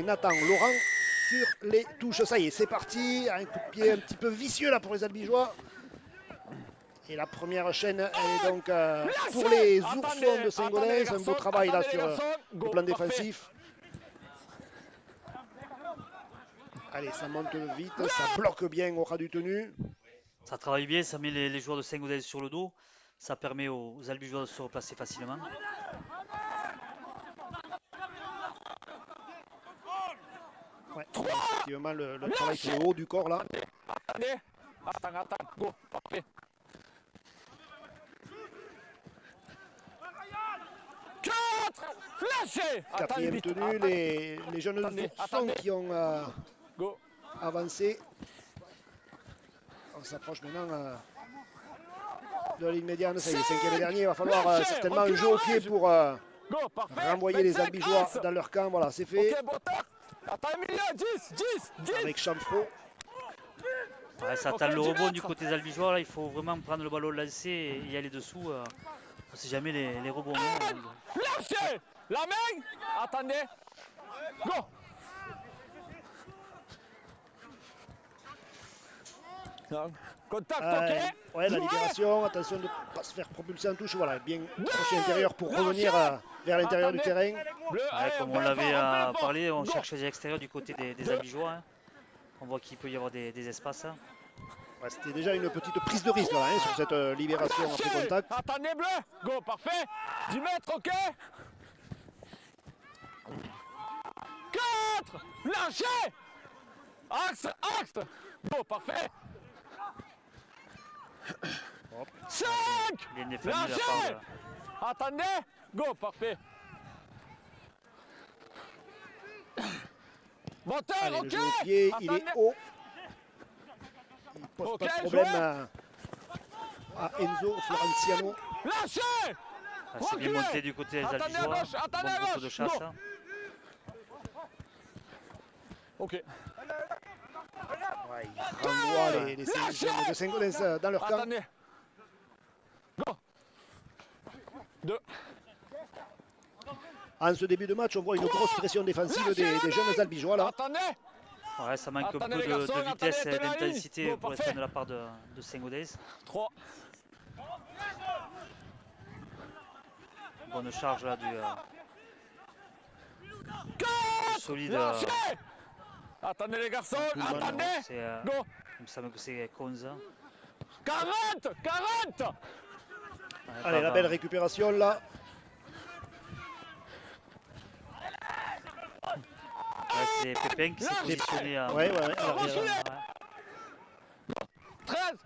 Nathan Laurent sur les touches. Ça y est, c'est parti. Un coup de pied un petit peu vicieux là pour les Albigeois. Et la première chaîne, elle est donc pour les Oursons de Saint-Gaudens. Un beau travail là sur le plan défensif. Allez, ça monte vite, ça bloque bien au ras du tenu. Ça travaille bien, ça met les joueurs de Saint-Gaudens sur le dos. Ça permet aux Albigeois de se replacer facilement. Ouais, effectivement, le travail sur le haut du corps là. Attends, go, parfait. 4, flashé. Quatrième tenue, les jeunes Oursons qui ont avancé. On s'approche maintenant de la ligne médiane, ça y est, cinquième et dernier. Il va falloir certainement un jeu au pied pour renvoyer les Albigeois dans leur camp. Voilà, c'est fait. Attends, Emilien, 10. Avec Chamfro. Ouais, ça attend le rebond du côté des Albigeois. Là, il faut vraiment prendre le ballon lancé et y aller dessous. On ne sait jamais les rebonds. Lâchez la main. Attendez. Go. Contact, ok. Ouais, la libération, attention de ne pas se faire propulser en touche. Voilà, bien crochet intérieur pour revenir vers l'intérieur du terrain. Ouais, comme on l'avait parlé, on cherche les extérieurs du côté des Albigeois. Hein. On voit qu'il peut y avoir des espaces. Hein. Ouais, c'était déjà une petite prise de risque là, hein, sur cette libération après contact. Attendez, bleu. Go, parfait. 10 mètres, ok. 4, lâchez. Axe. Go, parfait. 5, lâchez. Attendez. Go, parfait. Moteur, allez, ok. Le jeu au pied, il est haut. Il pose pas de problème à Enzo Florenciano. Lâchez. C'est bien monté du côté des Albigeois. Bon groupe de chasse. Hein. Ok. Ouais, il renvoie les de Saint-Gaudens dans leur camp. Attendez. Go. 2. En ce début de match, on voit une grosse pression défensive des jeunes Albigeois là. Attendez. Ouais, ça manque un peu de vitesse et d'intensité pour être de la part de Saint-Gaudens. 3. Bonne charge là du solide. Attendez les garçons, attendez. Go. Il me semble que c'est Konza. 40. Allez, la belle récupération là. Ouais, c'est Pépin qui s'est positionné à l'arrière. 13.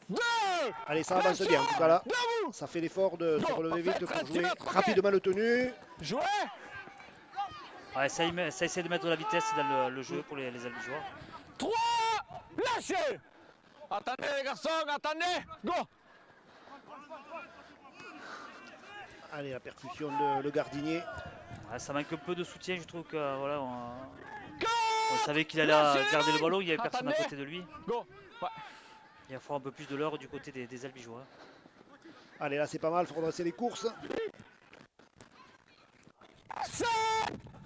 2. Allez, ça avance bien en tout cas là. Ça fait l'effort de se relever vite pour jouer rapidement le tenu. Jouez. Ouais, ça essaie de mettre de la vitesse dans le jeu pour les Albigeois. 3. Lâchez. Attendez les garçons, attendez. Go. Allez, la percussion de le gardinier. Ouais, ça manque un peu de soutien, je trouve que voilà, on savait qu'il allait garder le ballon, il n'y avait personne à côté de lui. Go. Ouais. Il va falloir un peu plus de l'heure du côté des Albigeois. Allez, là c'est pas mal, il faut redresser les courses.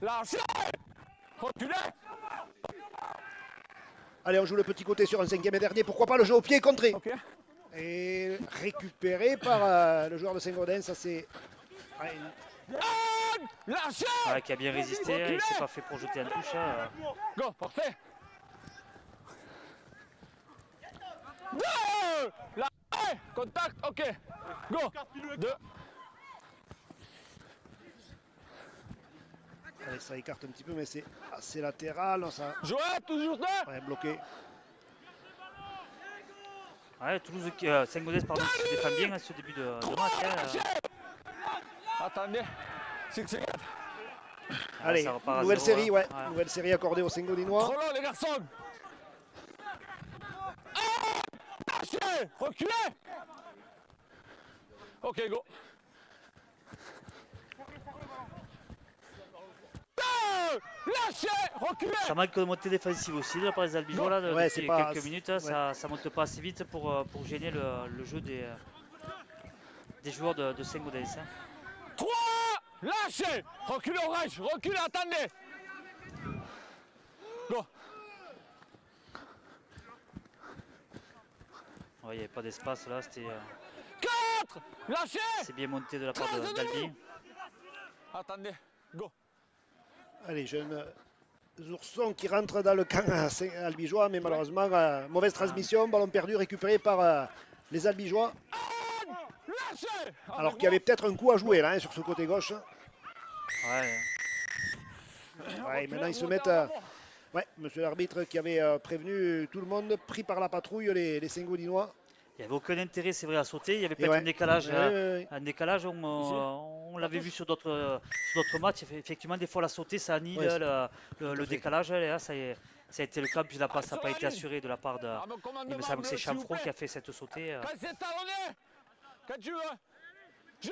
Lâchez. Reculez. Allez, on joue le petit côté sur un cinquième et dernier. Pourquoi pas le jeu au pied contré. Okay. Et récupéré par le joueur de Saint-Gaudens. Ça c'est... Lâchez. Ouais, qui a bien résisté, il ne s'est pas fait projeter en touche. Go, parfait. 2. Lâchez. Contact, ok. Go. 2. Allez, ça écarte un petit peu, mais c'est assez latéral. Non, ça... Jouez, toujours 2. Ouais, bloqué. Ouais, Toulouse, Saint-Gaudens, pardon, qui se défend bien à ce début de match. Attendez. 6 secondes. Allez, nouvelle série, ouais. Nouvelle série accordée aux Saint-Gaudinois. Trop long, les garçons. Lâchez. Reculez. Ok, go. Lâchez, reculez. Ça manque de montée défensive aussi de la part des Albigeois là, depuis quelques minutes. Ouais. Ça monte pas assez vite pour gêner le jeu des joueurs de Saint-Gaudens. 3. Lâchez. Reculez orange. Reculez, attendez. Go. Ouais, il n'y avait pas d'espace là, c'était 4. Lâchez. c'est bien monté de la part d'Albi. Attendez. Go. Allez, jeunes oursons qui rentrent dans le camp albigeois, mais malheureusement, mauvaise transmission, ballon perdu récupéré par les albigeois. Lâchez. Alors qu'il y avait peut-être un coup à jouer là, hein, sur ce côté gauche. Ouais. Ouais, maintenant ils se mettent. Ouais, monsieur l'arbitre qui avait prévenu tout le monde, pris par la patrouille, les Saint-Gaudinois. Il n'y avait aucun intérêt, c'est vrai, à sauter. Il y avait Et peut-être ouais. un décalage. Ouais, ouais, ouais. Un décalage, on l'avait vu sur d'autres matchs. Effectivement, des fois, la sauter, ça annule Ouais, le fait. décalage. Et là, ça a été le cas, puis la passe n'a pas été assurée de la part de. Il me semble que c'est Chamfro qui a fait cette sautée. Quand c'est talonné. Quand tu veux. Je.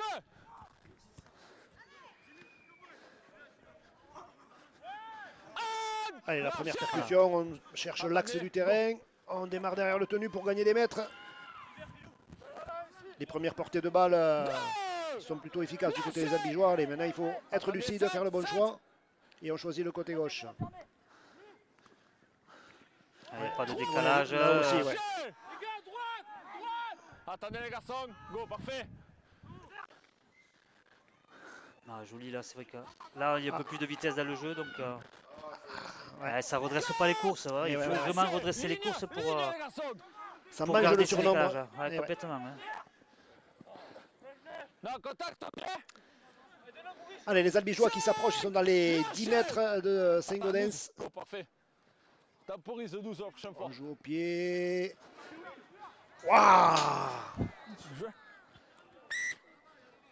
Allez, la première percussion, on cherche l'axe du terrain. On démarre derrière le tenu pour gagner des mètres. Les premières portées de balle sont plutôt efficaces du côté des albigeois. Allez, maintenant il faut être lucide, faire le bon choix. Et on choisit le côté gauche. Allez, pas de décalage. Là aussi, ouais. Attendez les garçons. Go, parfait. Ah, joli là, c'est vrai que là il y a un peu plus de vitesse dans le jeu, donc ouais, ça redresse pas les courses. Ouais. Il faut vraiment redresser les courses Ça pour mange garder le ce surnombre. décalage. Ouais, complètement. Hein. Non, contact, ok. Allez, les albigeois qui s'approchent, ils sont dans les 10 mètres de Saint-Gaudens. Oh, parfait. Temporise douceur, prochaine fois. On joue au pied. Waouh!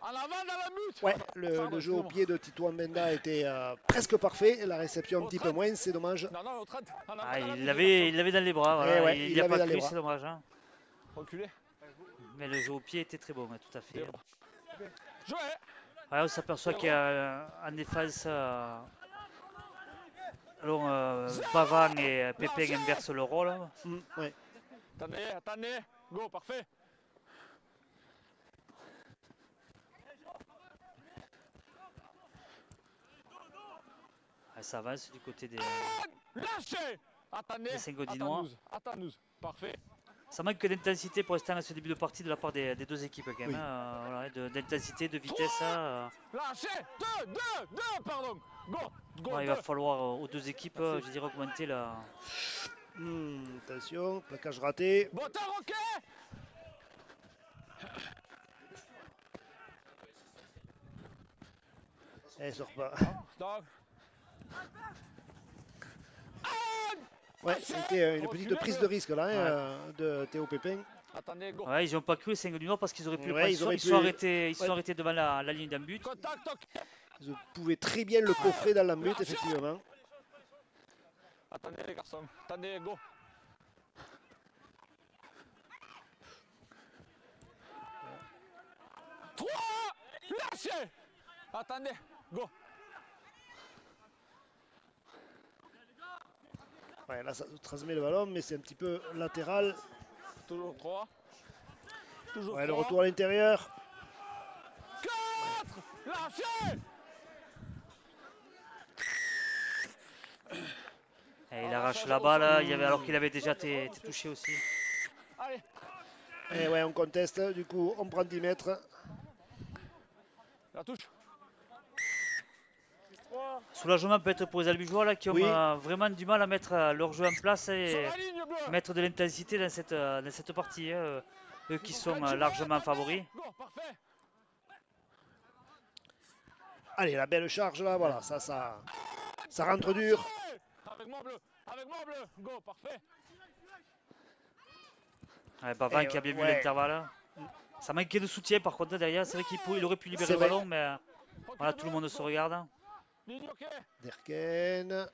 En avant dans la mute. Ouais, le jeu au pied de Tito Mbenda était presque parfait. La réception un petit peu moins, c'est dommage. Non, non, au 30. Ah, il l'avait dans les bras, voilà. Ouais, il il n'y a l'avait pas dans de les plus, bras. c'est dommage. Hein. Reculez. Mais le jeu au pied était très beau, ouais, tout à fait. Jouez. Ouais, on s'aperçoit qu'il y a en défense, Pavan et Pépé inversent le rôle. Ouais. Attendez, attendez. Go, parfait. Ouais, ça avance du côté des Lâchez. Attendez. Les Saint-Gaudinois. Attends-nous. Parfait. Ça manque d'intensité pour l'instant à ce début de partie de la part des deux équipes quand même. Oui. Hein, voilà, d'intensité, de vitesse. Lâchez. Deux, pardon. Go. Go. Ouais, il va falloir aux deux équipes, je dirais, augmenter la. Attention, plaquage raté. Moteur, ok. Elle sort pas. Stop. Ouais, c'était une petite prise de risque là de Théo Pépin. Attendez, go. Ouais, ils n'ont pas cru les Saint-Gaudinois parce qu'ils auraient pu le Ouais, prendre. ils auraient Ils pu- sont arrêtés, ils sont arrêtés devant la ligne d'un but. Contact, ok. Ils pouvaient très bien le coffrer dans la mute, effectivement. Attendez les garçons. Attendez, go. Trois. Lâchez. Attendez, go. Ouais, là, ça transmet le ballon, mais c'est un petit peu latéral. Toujours 3. Toujours Ouais, le 3. retour à l'intérieur. 4. Lâchez. Et il arrache la balle, alors qu'il avait déjà été touché aussi. Allez. Et ouais, on conteste, du coup, on prend 10 mètres. La touche. Soulagement peut-être pour les albigeois là, qui ont Oui. vraiment du mal à mettre leur jeu en place Sur et la ligne bleue. mettre de l'intensité dans cette partie. Hein. Eux qui sont largement favoris. Go, parfait. Allez, la belle charge là, voilà, ça rentre dur. Avec moi bleu. Avec moi bleu. Go, parfait. Ouais, Bavan Et qui a bien vu ouais. l'intervalle. Hein. Ça manquait de soutien par contre derrière. C'est vrai qu'il aurait pu libérer C'est le vrai. ballon, mais voilà, tout le monde se regarde. Hein. Ligne, ok. Derken.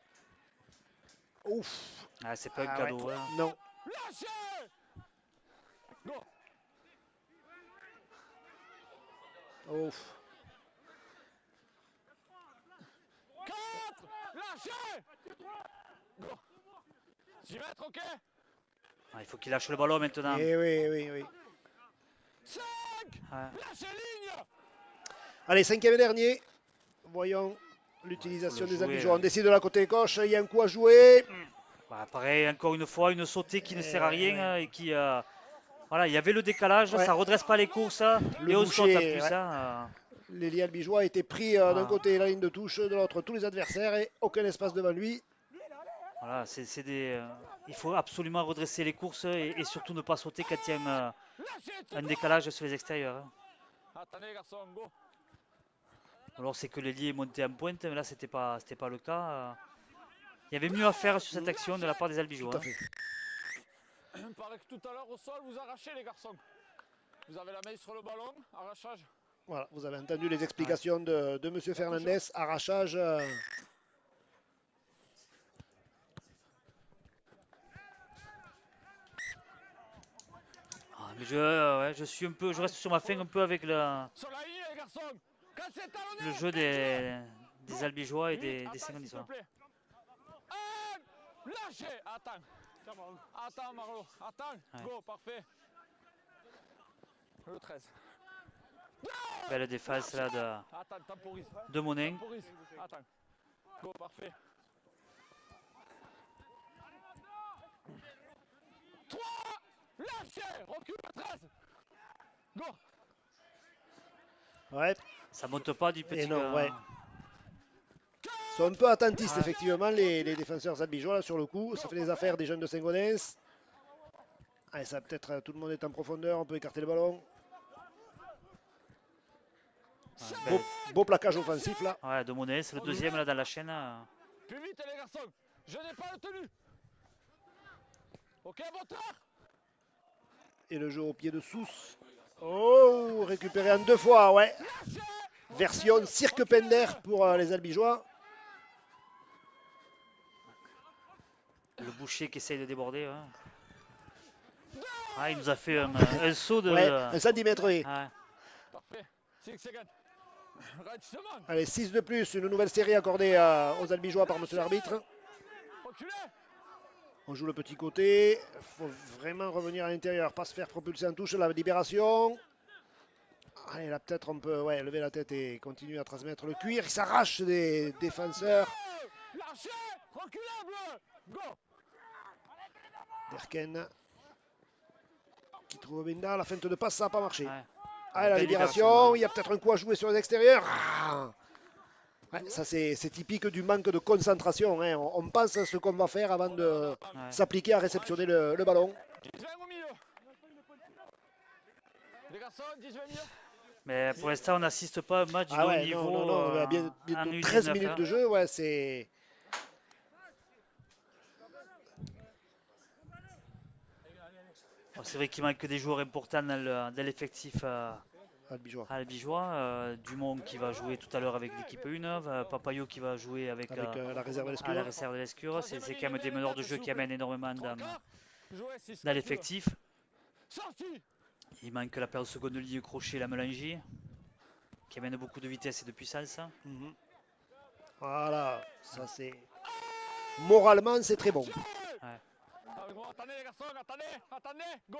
Ouf. Ah, c'est pas un Ah cadeau. ouais. Hein. Non. Lâchez. Go. Ouf. 4. Lâchez. Go. 6 mètres, ok. Ah, il faut qu'il lâche le ballon maintenant. Eh oui. 5. Ouais. Lâchez ligne. Allez, cinquième et dernier. voyons l'utilisation le des jouer, Albigeois. hein. On décide de la côté gauche, il y a un coup à jouer. Bah, pareil, encore une fois, une sautée qui ne sert à rien ouais. et qui... voilà, il y avait le décalage, Ouais. ça redresse pas les courses Le et on saute en boucher, plus. ouais. Hein. L'ailier albigeois était pris d'un côté la ligne de touche, de l'autre tous les adversaires et aucun espace devant lui. Voilà, il faut absolument redresser les courses et surtout ne pas sauter quand il y a un décalage sur les extérieurs. Hein. Attendez, les garçons, go. Alors c'est que l'ailier est monté en pointe, mais là c'était pas le cas. Il y avait mieux à faire sur cette action de la part des Albigeois. Tout à fait. Il me paraît que tout à l'heure au sol, vous arrachez les garçons. Vous avez la main sur le ballon, arrachage. Voilà, vous avez entendu les explications de M. Fernandez, arrachage. Mais je reste sur ma faim un peu avec le jeu des Albigeois et des Saint-Denis. Lâchez. Attends, Marlo. Attends. Ouais. Go, parfait. Le 13. Belle défense là Attends, temporise. de Monin. Temporise. Attends. Go, parfait. 3. Lâchez. Recule le 13. Go. Ouais, Ça monte pas du petit. et non, ouais. Ils sont un peu attentistes, effectivement, les défenseurs albigeois là, sur le coup. Ça fait les affaires des jeunes de Saint-Gaudens. Allez, ça peut-être, tout le monde est en profondeur, on peut écarter le ballon. Beau plaquage offensif là. Ouais, de Monet, c'est le deuxième là dans la chaîne. Plus vite les garçons. Je n'ai pas le tenu. Ok, moteur. Et le jeu au pied de Sousse. Oh, récupéré en 2 fois, ouais. Version cirque Pender pour les albigeois. Le boucher qui essaye de déborder. Il nous a fait un saut de. Ouais, un centimètre, oui. Ouais. Parfait. 6 secondes. Allez, 6 de plus, une nouvelle série accordée aux albigeois par monsieur l'arbitre. On joue le petit côté. Il faut vraiment revenir à l'intérieur, pas se faire propulser en touche. La libération. Allez, là peut-être on peut lever la tête et continuer à transmettre le cuir. Il s'arrache des défenseurs. Derken qui trouve Binda. La feinte de passe, ça n'a pas marché. Ouais. Allez, la libération. Il y a peut-être un coup à jouer sur les extérieurs. Ouais, ça c'est typique du manque de concentration. Hein. On pense à ce qu'on va faire avant de s'appliquer à réceptionner le ballon. Mais pour l'instant, on n'assiste pas à un match de haut niveau. Non, bientôt 13 minutes de jeu, ouais, c'est... C'est vrai qu'il manque des joueurs importants dans l'effectif albigeois. Dumont qui va jouer tout à l'heure avec l'équipe 1, Papayo qui va jouer avec la réserve de l'Escure. C'est quand même des meneurs de jeu qui amènent énormément dans l'effectif. Il manque la paire de seconde ligne crochet, la Melangie, qui amène beaucoup de vitesse et de puissance. Voilà, ça c'est... Moralement, c'est très bon. Ouais. Attendez les garçons, attendez, go.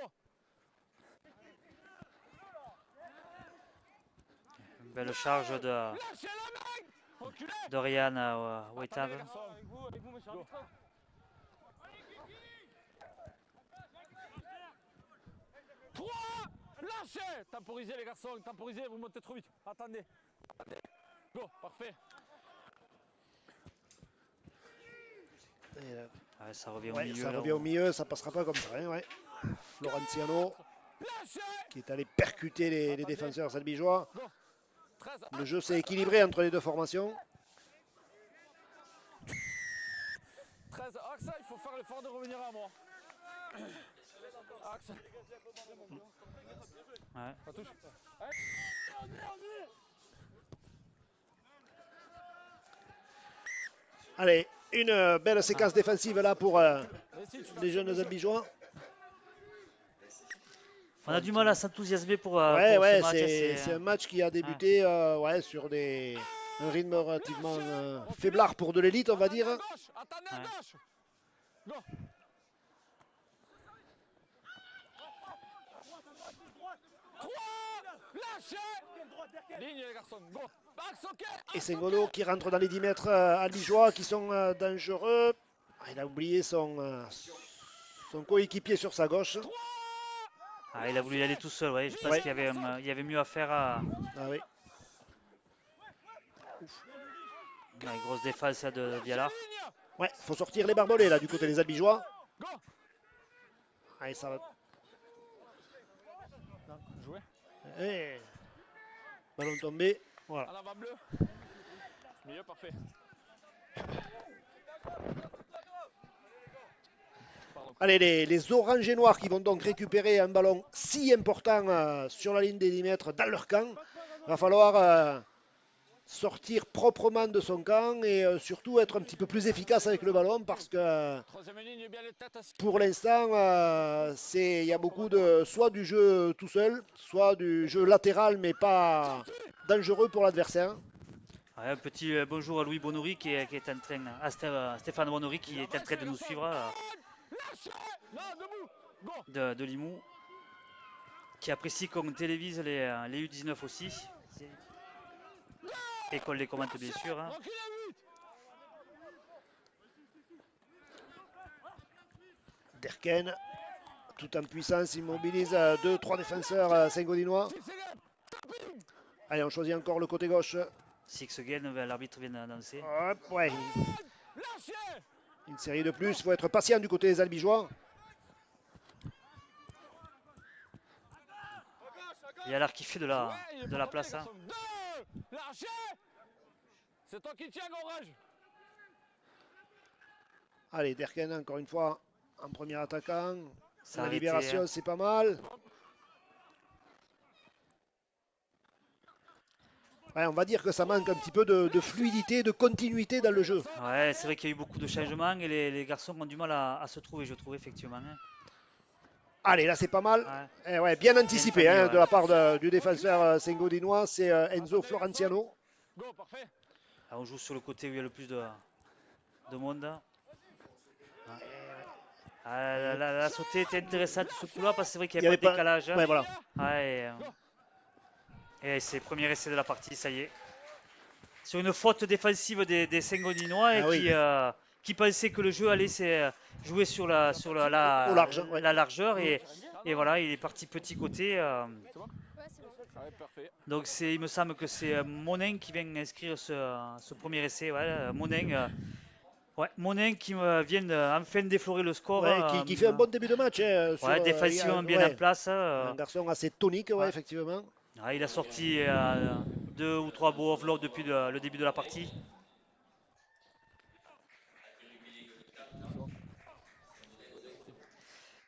Une belle charge de Ryan à Waitave. Lâchez. Temporisez les garçons, temporisez, vous montez trop vite. Attendez. Go, parfait. Ça revient au milieu. Ça revient au milieu, ça passera pas comme ça. Hein, Florenciano qui est allé percuter les défenseurs albigeois. Le jeu s'est équilibré entre les deux formations. 13, Axe, il faut faire l'effort de revenir à moi. Axe. Ouais. Ça touche. Allez, une belle séquence défensive là pour les jeunes albigeois. On a du mal à s'enthousiasmer pour ce match. C'est un match qui a débuté sur un rythme relativement faiblard pour de l'élite, on va dire. Attendez à gauche. Go. Ligne les garçons, go. Axe, ok. Et Sengodo qui rentre dans les 10 mètres albigeois qui sont dangereux. Ah, il a oublié son coéquipier sur sa gauche. Ah, il a voulu y aller tout seul, ouais. Je pense Ouais. qu'il y avait mieux à faire à. Ah oui. Ouais, grosse défense là, de Viala. Ouais, faut sortir les barbelés là du côté des albigeois. Go. Allez, ça va. Non, jouer. Et... Ballon tombé. Voilà. En avant bleu. Milieu, parfait. Pardon. Allez, les oranges et noirs qui vont donc récupérer un ballon si important sur la ligne des 10 mètres dans leur camp. Il va falloir sortir proprement de son camp et surtout être un petit peu plus efficace avec le ballon parce que Troisième ligne, bien les têtes. pour l'instant, il y a beaucoup de soit du jeu tout seul, soit du jeu latéral mais pas dangereux pour l'adversaire. Ouais, un petit bonjour à Louis Bonori qui est en train, à Stéphane Bonori qui est en train de nous suivre Non, debout. Go. de Limoux, qui apprécie qu'on télévise les U19 aussi. Et qu'on les commente bien sûr. Hein. Recule à 8. Derken, tout en puissance, il mobilise 2-3 défenseurs sengodinois. Allez, on choisit encore le côté gauche. Six again, l'arbitre vient d'annoncer. Hop, ouais, Lâchez. une série de plus, il faut être patient du côté des albigeois. Il y a l'art qui fait de la place. Hein. Lâchez. C'est toi qui tiens, Orage. Allez, Derken, encore une fois, en premier attaquant. Ça La a été, libération, hein. c'est pas mal. Ouais, on va dire que ça manque un petit peu de fluidité, de continuité dans le jeu. Ouais, c'est vrai qu'il y a eu beaucoup de changements et les garçons ont du mal à se trouver, je trouve, effectivement. Hein. Allez, là, c'est pas mal. Ouais. Eh ouais, bien anticipé Bien hein, famille, de la part du défenseur sengodinois, c'est Enzo Florenciano. Go, parfait. Là, on joue sur le côté où il y a le plus de monde. Ah, la sautée était intéressante ce coup-là parce que c'est vrai qu'il n'y avait pas de décalage. Hein. Ouais, voilà. Ouais, et c'est le premier essai de la partie, ça y est. Sur une faute défensive des Sengodinois qui pensaient que le jeu allait jouer sur la large, ouais. largeur et voilà, il est parti petit côté. C'est bon? Ouais, parfait. Donc il me semble que c'est Monin qui vient inscrire ce premier essai. Ouais, Monin qui vient enfin déflorer le score. Ouais, qui fait un bon début de match. Ouais, défensivement bien en place. Un garçon assez tonique, ouais, Ouais. effectivement. Il a sorti 2 ou 3 beaux offloads depuis le début de la partie.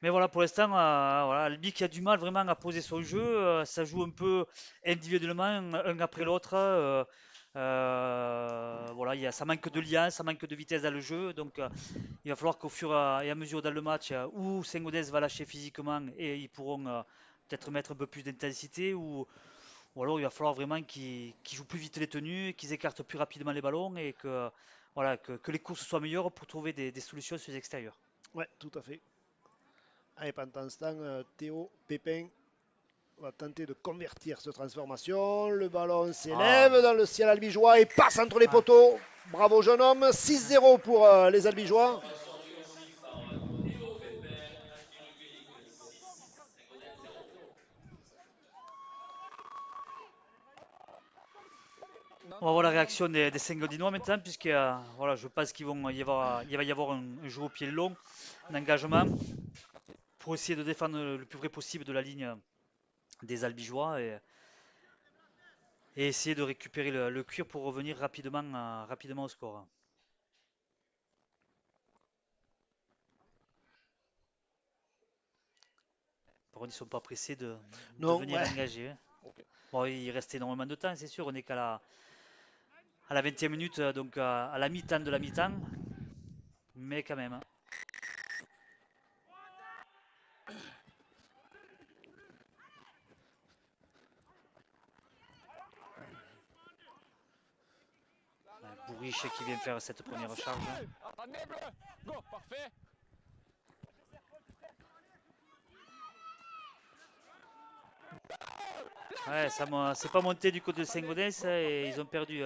Mais voilà, pour l'instant, voilà, Albi qui a du mal vraiment à poser son jeu. Ça joue un peu individuellement, un après l'autre. Voilà, ça manque de lien, ça manque de vitesse dans le jeu. Donc, il va falloir qu'au fur et à mesure dans le match, où Saint-Gaudens va lâcher physiquement et ils pourront peut-être mettre un peu plus d'intensité, ou alors il va falloir vraiment qu'ils jouent plus vite les tenues, qu'ils écartent plus rapidement les ballons et que, voilà, que les courses soient meilleures pour trouver des solutions sur les extérieurs. Ouais, tout à fait. Allez, pendant ce temps, Théo Pépin va tenter de convertir cette transformation. Le ballon s'élève dans le ciel albigeois et passe entre les poteaux. Bravo jeune homme, 6-0 pour les albigeois. On va voir la réaction des Sengodinois maintenant, puisque voilà, je pense qu'il va y avoir un jeu au pied long, un engagement pour essayer de défendre le plus près possible de la ligne des albigeois et essayer de récupérer le cuir pour revenir rapidement au score. Par contre, ils ne sont pas pressés de venir engager. Hein. Okay. Bon, il reste énormément de temps, c'est sûr. On n'est qu'à la 20e minute, donc à la mi-temps de la mi-temps. Mais quand même. Hein. Bourriche qui vient faire cette première charge. Attendez, bleu. Go, parfait. Ouais, c'est pas monté du côté de Saint-Gaudens et ils ont perdu,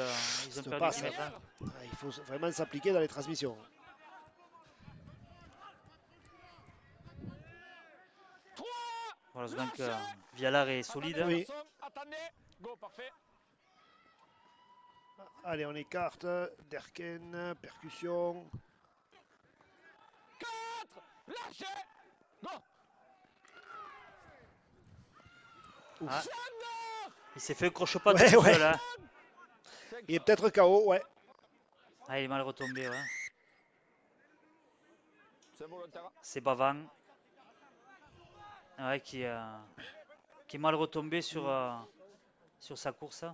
Cette 10 passe, mètres. Hein. il faut vraiment s'appliquer dans les transmissions. Voilà, donc Vialar est solide. Oui. Attendez, go, parfait. Allez, on écarte. Derken, percussion. 4, lâchez, go. Ah. Il s'est fait un croche-pas Ouais, tout ouais. seul. Hein. Il est peut-être KO, ouais. Ah, il est mal retombé. Ouais. C'est volontaire. C'est Bavang. Ouais, qui est mal retombé sur sa course.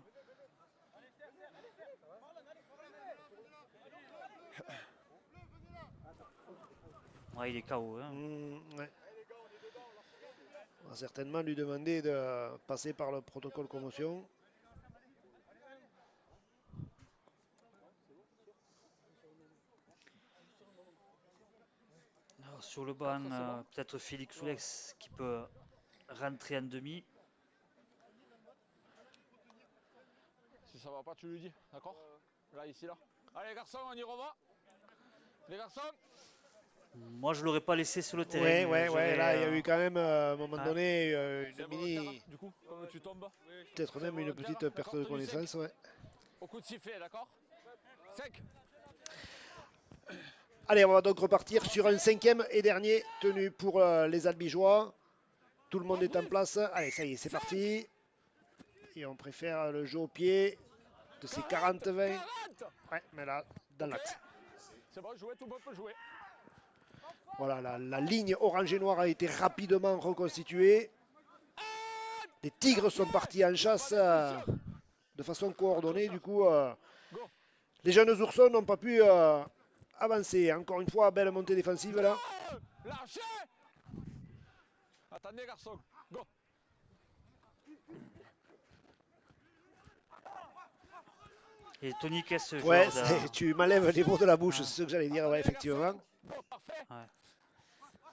Ouais, il est KO. Hein. Ouais. On va certainement lui demander de passer par le protocole commotion. Alors, sur le banc, peut-être Félix Soulex qui peut rentrer en demi. Si ça va pas, tu lui dis, d'accord? Là, ici, là. Allez, les garçons, on y revoit. Les garçons. Moi, je l'aurais pas laissé sur le terrain. Ouais. Là, il y a eu quand même, à un moment donné, une mini. Du coup, comme tu tombes. Peut-être même une petite perte de connaissance, ouais. Au coup de sifflet, d'accord? 5. Allez, on va donc repartir sur un 5e et dernier tenu pour les Albigeois. Tout le monde est en place. Allez, ça y est, c'est parti. Et on préfère le jeu au pied de ces 40-20. Ouais, mais là, dans l'axe. C'est bon, jouer, tout le monde peut jouer. Voilà, la ligne orange et noire a été rapidement reconstituée. Les tigres sont partis en chasse de façon coordonnée. Du coup, les jeunes oursons n'ont pas pu avancer. Encore une fois, belle montée défensive là. Lâchez. Attendez, garçon. Go. Et Tony Kess, ce Ouais, joueur tu m'enlèves les mots de la bouche, c'est ce que j'allais dire, ouais, effectivement. Ouais.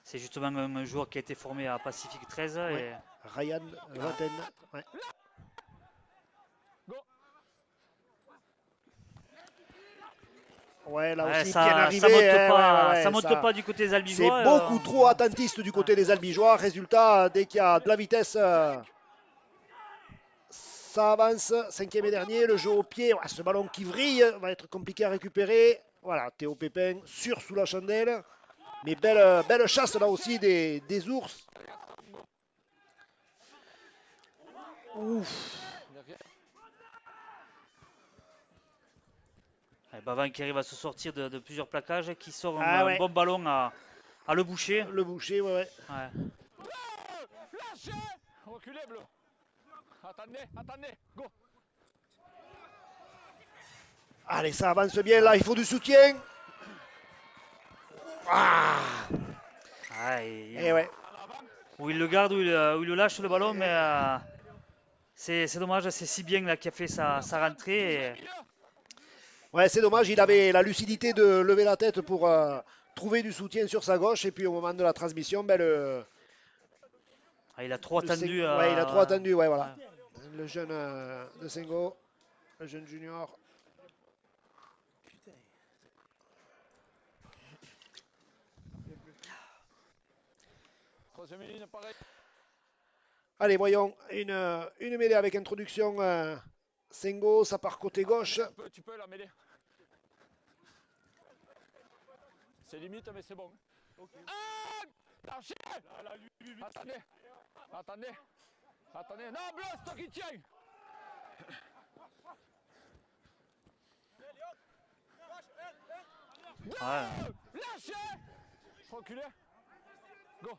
C'est justement un joueur qui a été formé à Pacific 13. Ouais. Et... Ryan Vatten. Ouais. Ouais, là aussi, bien arrivé. Ça monte pas du côté des Albigeois. C'est beaucoup trop attentiste du côté des Albigeois. Résultat, dès qu'il y a de la vitesse, ça avance. 5e et dernier, le jeu au pied. Ce ballon qui vrille va être compliqué à récupérer. Voilà, Théo Pépin sur sous la chandelle. Mais belle chasse là aussi des ours. Ouf. Bavang qui arrive à se sortir de plusieurs plaquages, qui sort un bon ballon à le boucher. Le boucher, ouais. Lâchez. Reculez, bleu. Attendez, go. Allez, ça avance bien là, il faut du soutien. Et ouais. Où il le garde, où il le lâche le ballon, mais c'est dommage, c'est si bien là qui a fait sa rentrée. Ouais, c'est dommage, il avait la lucidité de lever la tête pour trouver du soutien sur sa gauche, et puis au moment de la transmission, il a trop attendu. Ouais, il a trop attendu, ouais, voilà. Le jeune de Sengo, le jeune junior. Allez, voyons, une mêlée avec introduction Sengo, ça part côté gauche. Tu peux la mêler. C'est limite, mais c'est bon. Okay. Lâchez. Attendez. Non, bleu, c'est toi qui tiens. Lâchez. Reculez. Go.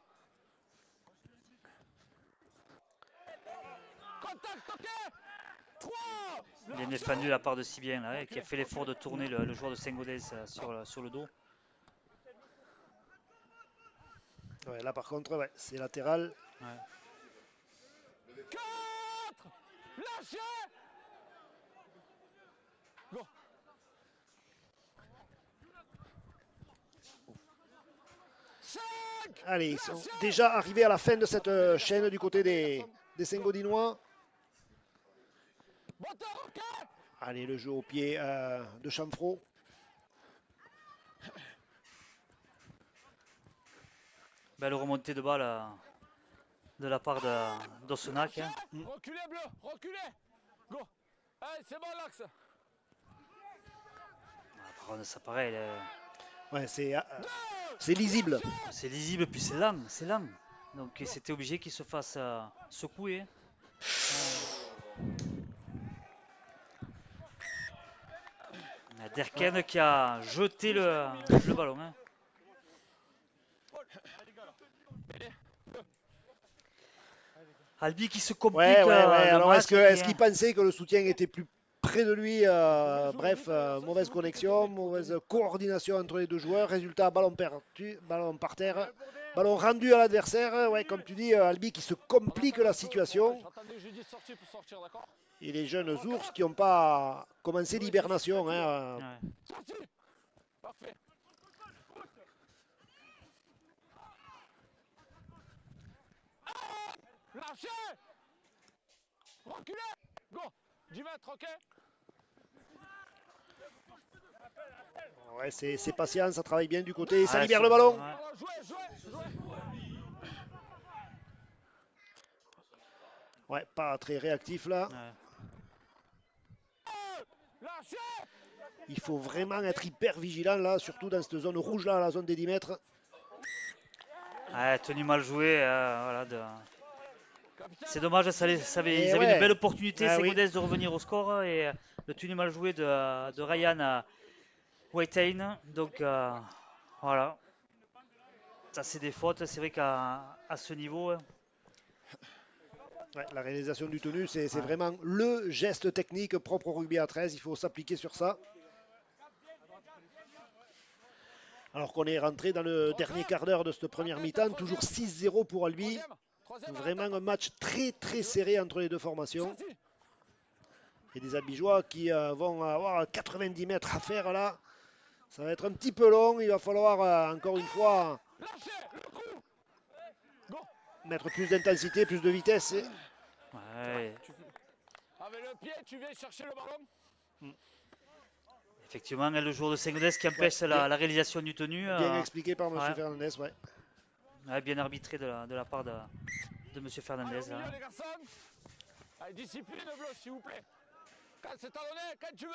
Contact, ok. 3. Bien défendu la part de Sibien là, qui a fait l'effort de tourner le joueur de Saint-Gaudens sur le dos. Ouais, là par contre, ouais, c'est latéral. Ouais. 4. Lâchez. Go. Allez, ils sont déjà arrivés à la fin de cette chaîne du côté des Saint-Gaudinois. Allez, le jeu au pied de Chamfro. Belle remontée de balle de la part d'Ossenac. Hein. Reculez, bleu, reculez. Go. Allez, c'est bon l'axe. Par contre, ça pareil. Ouais, c'est lisible. C'est lisible, puis c'est lent, c'est lent. Donc c'était obligé qu'il se fasse secouer. Derken qui a jeté le ballon. Hein. Albi qui se complique. Ouais. Alors est-ce qu'il qu'il pensait que le soutien était plus près de lui? Bref, mauvaise connexion, mauvaise coordination entre les deux joueurs. Résultat, ballon perdu, ballon par terre, ballon rendu à l'adversaire. Ouais, comme tu dis, Albi qui se complique la situation. Et les jeunes ours qui n'ont pas commencé l'hibernation. Hein. Ouais. Parfait. Lâchez. Reculez. Go. 10 mètres, ok. Ouais, c'est patient, ça travaille bien du côté. Ça Ouais, libère le ballon. Ouais. Jouez. Ouais, pas très réactif là. Ouais. Lâchez. Il faut vraiment être hyper vigilant là, surtout dans cette zone rouge là, la zone des 10 mètres. Ouais, tenue mal jouée. Voilà, c'est dommage, ils avaient ouais. une belle opportunité, Ah, Segodès, de revenir au score. Et le tenue mal joué de Ryan Whitehain. Donc voilà. Ça, c'est des fautes. C'est vrai qu'à ce niveau. Ouais, la réalisation du tenue, c'est vraiment le geste technique propre au rugby à 13. Il faut s'appliquer sur ça. Alors qu'on est rentré dans le dernier quart d'heure de cette première mi-temps, toujours 6-0 pour Albi. Vraiment un match très très serré entre les deux formations. Et des Albigeois qui vont avoir 90 mètres à faire là. Ça va être un petit peu long. Il va falloir encore une fois mettre plus d'intensité, plus de vitesse. Ouais. Avec le pied, tu viens chercher le ballon. Effectivement, le joueur de Segodès qui empêche la réalisation du tenue. Bien expliqué par M. ouais. Fernandez. Ouais. Ouais, bien arbitré de la part de M. Fernandez. Allez, au milieu, les garçons. Allez, discipline, bleu, s'il vous plaît. Quand c'est talonné, quand tu veux.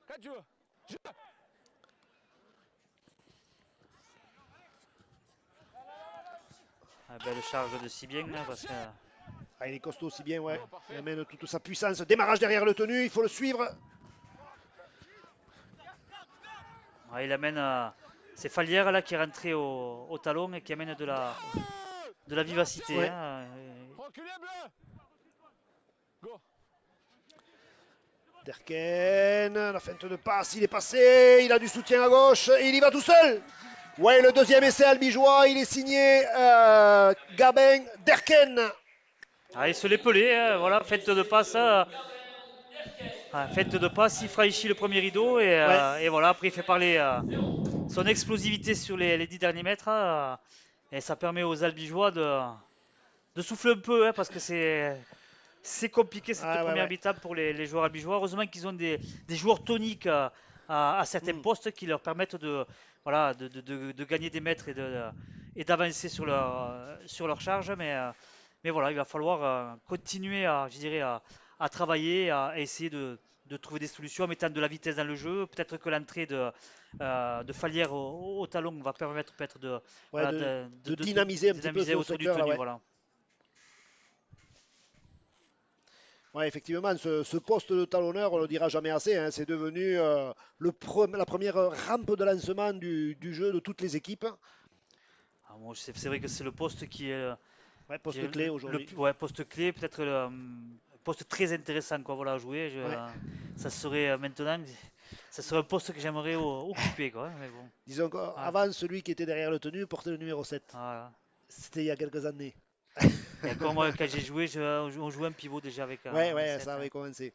Quand tu veux. Belle charge de Sibien parce que. Ah, il est costaud aussi bien, ouais. Il amène toute sa puissance. Démarrage derrière le tenue, il faut le suivre. Ouais, il amène. C'est Falière là qui est rentré au talon et qui amène de la vivacité. Ouais. Hein. Reculez, bleu. Go. Derken, la feinte de passe, il est passé. Il a du soutien à gauche et il y va tout seul. Ouais, le deuxième essai albigeois, il est signé Gabin Derken. Ah, il se l'est pelé, hein, voilà, feinte de passe. Feinte de passe, il franchit le premier rideau et voilà, après il fait parler son explosivité sur les 10 derniers mètres. Et ça permet aux Albigeois de souffler un peu, hein, parce que c'est compliqué cette première mi-temps pour les joueurs albigeois. Heureusement qu'ils ont des joueurs toniques à certains postes qui leur permettent de gagner des mètres et d'avancer sur leur charge. Mais voilà, il va falloir continuer à travailler, à essayer de trouver des solutions en mettant de la vitesse dans le jeu. Peut-être que l'entrée de Falière au talon va permettre peut-être de dynamiser un petit peu ce autour du secteur. tenue. Voilà. Ouais, effectivement, ce poste de talonneur, on ne le dira jamais assez, hein, c'est devenu la première rampe de lancement du jeu de toutes les équipes. C'est vrai que c'est le poste qui est poste clé aujourd'hui. Poste clé, peut-être le poste très intéressant à jouer. Ça serait maintenant, ça serait un poste que j'aimerais occuper. Mais bon. Disons qu'avant, celui qui était derrière le tenue portait le numéro 7. Voilà. C'était il y a quelques années. Et encore moi, quand j'ai joué, on jouait un pivot déjà avec un. Ça avait commencé.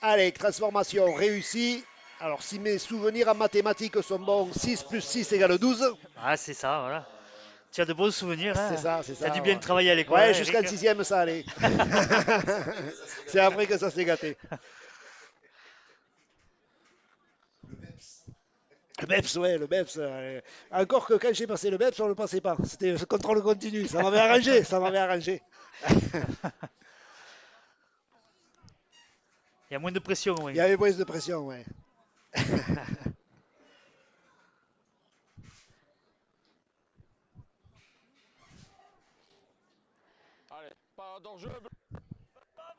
Allez, transformation réussie. Alors, si mes souvenirs en mathématiques sont bons, 6 plus 6 égale 12. Ah, c'est ça, voilà. Tu as de bons souvenirs. Hein. C'est ça. Tu as dû bien travailler à l'école. Ouais, jusqu'en 6e, ça allait. C'est après que ça s'est gâté. Le BEPS, ouais, le BEPS. Encore que quand j'ai passé le BEPS, on ne le passait pas. C'était ce contrôle continu. Ça m'avait arrangé, ça m'avait arrangé. Il y a moins de pression, oui. Il y avait plus de pression, ouais. Allez, pas d'enjeu.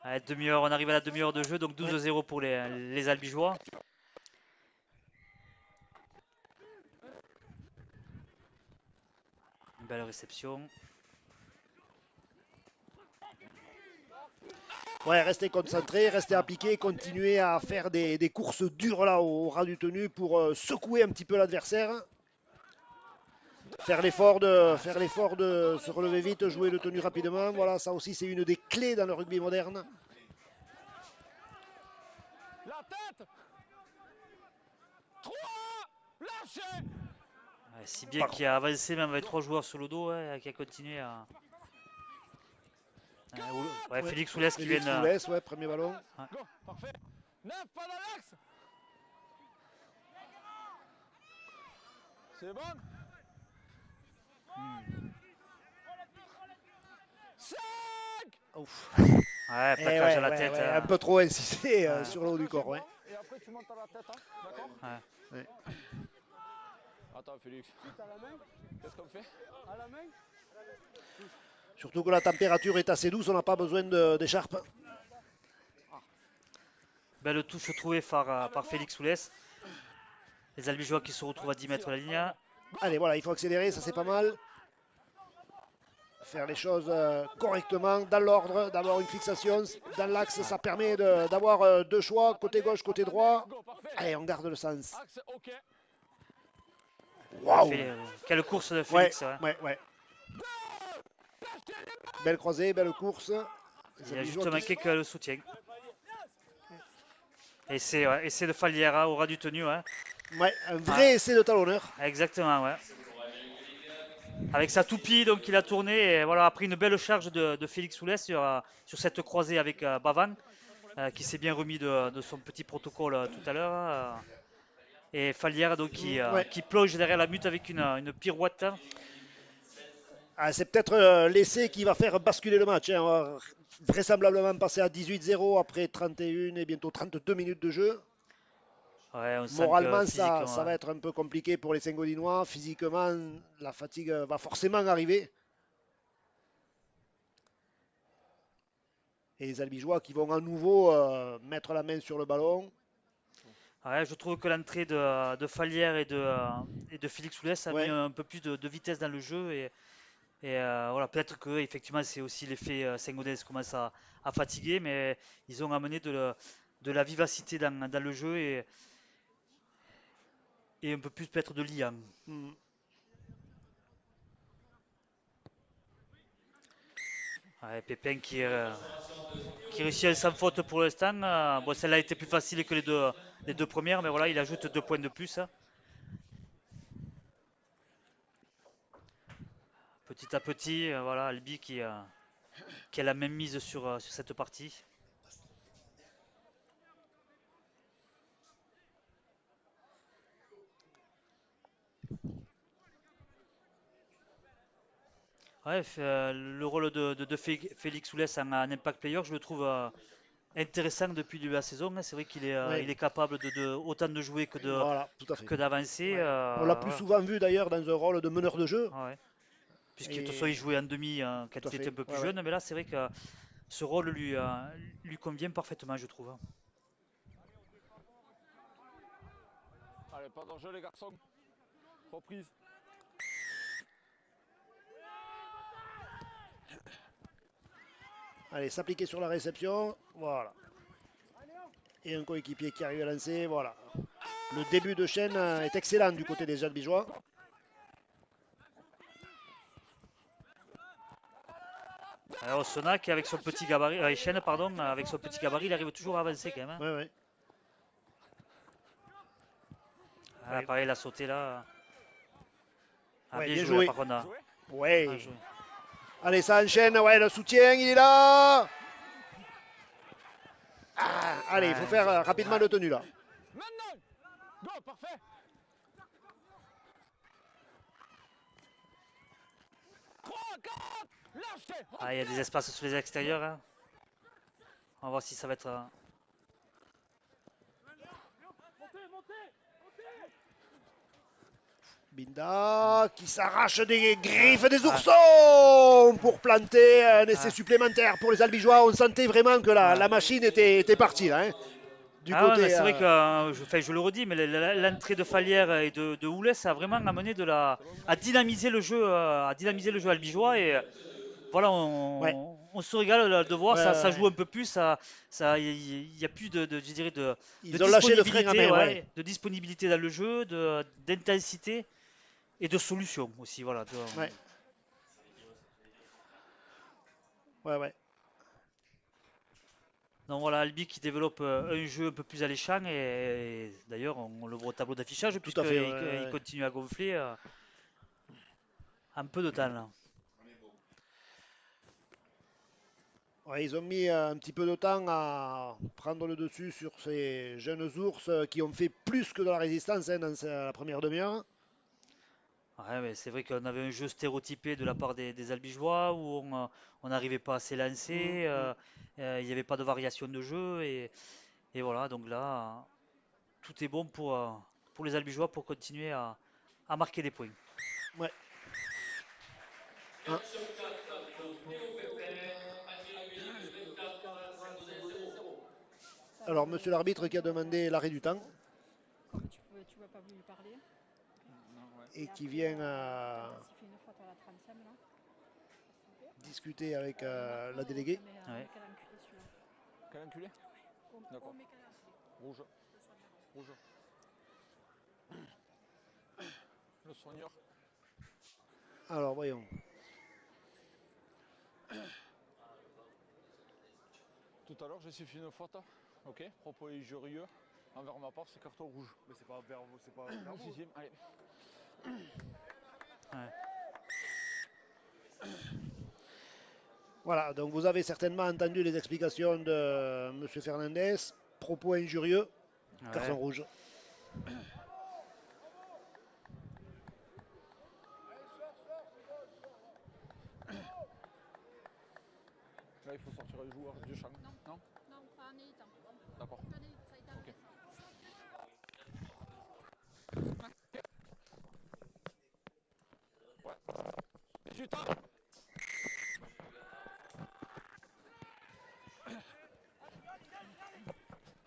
Allez, demi-heure, on arrive à la demi-heure de jeu, donc 12-0 pour les Albigeois. Une belle réception. Ouais, restez concentrés, restez appliqués, continuez à faire des courses dures là au ras du tenu pour secouer un petit peu l'adversaire. Faire l'effort de se relever vite, jouer le tenu rapidement. Voilà, ça aussi c'est une des clés dans le rugby moderne. La tête 3 lâchez. Ouais, si bien qu'il a avancé même avec 3 joueurs sur le dos, ouais, qui a continué à... Ouais, Félix Soulès qui vient... Soulès, ouais, premier ballon. Go, parfait. 9, pas dans l'axe. C'est bon. 5. Ouf. Ouais, plaquage à la tête. Ouais, un peu trop insisté sur le haut du corps, ouais. Et après tu montes à la tête, hein, d'accord? Ouais. Attends Félix. Qu'est-ce qu'on fait? À la main. Surtout que la température est assez douce, on n'a pas besoin d'écharpe. Belle touche trouvée par Félix Soulès. Les Albigeois qui se retrouvent à 10 mètres de la ligne. Allez, voilà, il faut accélérer, ça c'est pas mal. Faire les choses correctement, dans l'ordre, d'avoir une fixation dans l'axe, ça permet d'avoir deux choix, côté gauche, côté droit. Allez, on garde le sens. Waouh! Quelle course de Félix. Ouais. Belle croisée, belle course. Il a juste manqué que le soutien. Essai de Faliera au ras du tenu. Ouais, un vrai essai de talonneur. Exactement, ouais. Avec sa toupie, donc il a tourné et voilà, après une belle charge de Félix Soulès sur cette croisée avec Bavan, qui s'est bien remis de son petit protocole tout à l'heure. Et Faliera donc qui plonge derrière la mute avec une pirouette. Ah, c'est peut-être l'essai qui va faire basculer le match. Hein. On va vraisemblablement passer à 18-0 après 31 et bientôt 32 minutes de jeu. Ouais, moralement, ça va être un peu compliqué pour les Saint-Gaudinois. Physiquement, la fatigue va forcément arriver. Et les Albigeois qui vont à nouveau mettre la main sur le ballon. Ouais, je trouve que l'entrée de Falière et de Félix Soulès a mis un peu plus de vitesse dans le jeu. Et voilà, peut-être que effectivement c'est aussi l'effet Saint-Gaudens commence à fatiguer, mais ils ont amené de la vivacité dans le jeu et un peu plus peut-être de liant. Ouais, Pépin qui réussit sans faute pour l'instant. Bon, celle-là a été plus facile que les deux premières, mais voilà, il ajoute 2 points de plus. Petit à petit, voilà, Albi qui a la même mise sur cette partie. Ouais, le rôle de Félix Soulès en impact player, je le trouve intéressant depuis le début de la saison. C'est vrai qu'il est, il est capable autant de jouer que d'avancer. On l'a plus souvent vu d'ailleurs dans un rôle de meneur de jeu. Puisqu'il il jouait en demi quand il était un peu plus jeune, mais là c'est vrai que ce rôle lui convient parfaitement, je trouve. Allez, pas d'enjeu les garçons. Reprise. Allez, s'appliquer sur la réception. Voilà. Et un coéquipier qui arrive à lancer. Voilà. Le début de chaîne est excellent du côté des Albigeois. Alors Sonac avec son petit gabarit, Chaîne pardon, avec son petit gabarit, il arrive toujours à avancer quand même. Ouais. Ah, pareil, il a sauté là. Bien joué. Par contre. Ouais. Allez, ça enchaîne. Ouais, le soutien, il est là. Allez, il faut faire rapidement le tenu là. Maintenant. Go, parfait. Ah, il y a des espaces sur les extérieurs. Hein. On va voir si ça va être... Binda qui s'arrache des griffes des oursons pour planter un essai supplémentaire pour les Albigeois. On sentait vraiment que la machine était partie là. Hein. Du côté, ouais, c'est vrai que, je le redis, mais l'entrée de Falière et de Houlet, ça a vraiment amené à dynamiser le jeu, albigeois. Et voilà, on se régale de voir, ça joue un peu plus, il y a plus je dirais ils ont lâché le frein à main, de disponibilité dans le jeu, d'intensité et de solution aussi, voilà. Ouais. Donc voilà, Albi qui développe un jeu un peu plus alléchant et d'ailleurs on le voit au tableau d'affichage puisqu'il continue à gonfler un peu de temps là. Ouais, ils ont mis un petit peu de temps à prendre le dessus sur ces jeunes ours qui ont fait plus que de la résistance dans la première demi-heure. Ouais, mais c'est vrai qu'on avait un jeu stéréotypé de la part des Albigeois où on n'arrivait pas à s'élancer, il n'y avait pas de variation de jeu et voilà, donc là tout est bon pour les Albigeois pour continuer à marquer des points. Ouais. Hein. Alors, monsieur l'arbitre qui a demandé l'arrêt du temps. Comme tu ne vas pas lui parler. Et qui vient discuter avec la déléguée. Ouais. Quel enculé? D'accord. Rouge. Rouge. Le soigneur. Alors, voyons. Tout à l'heure, j'ai suffi une faute. Ok, propos injurieux. Envers ma part, c'est carton rouge. Mais c'est pas vers vous, c'est pas vers vous. Sixième, allez. Ouais. Voilà, donc vous avez certainement entendu les explications de M. Fernandez. Propos injurieux, carton rouge. Là, il faut sortir le joueur du champ. Non, pas en élitant. D'accord. Ok. Ouais. 18 ans.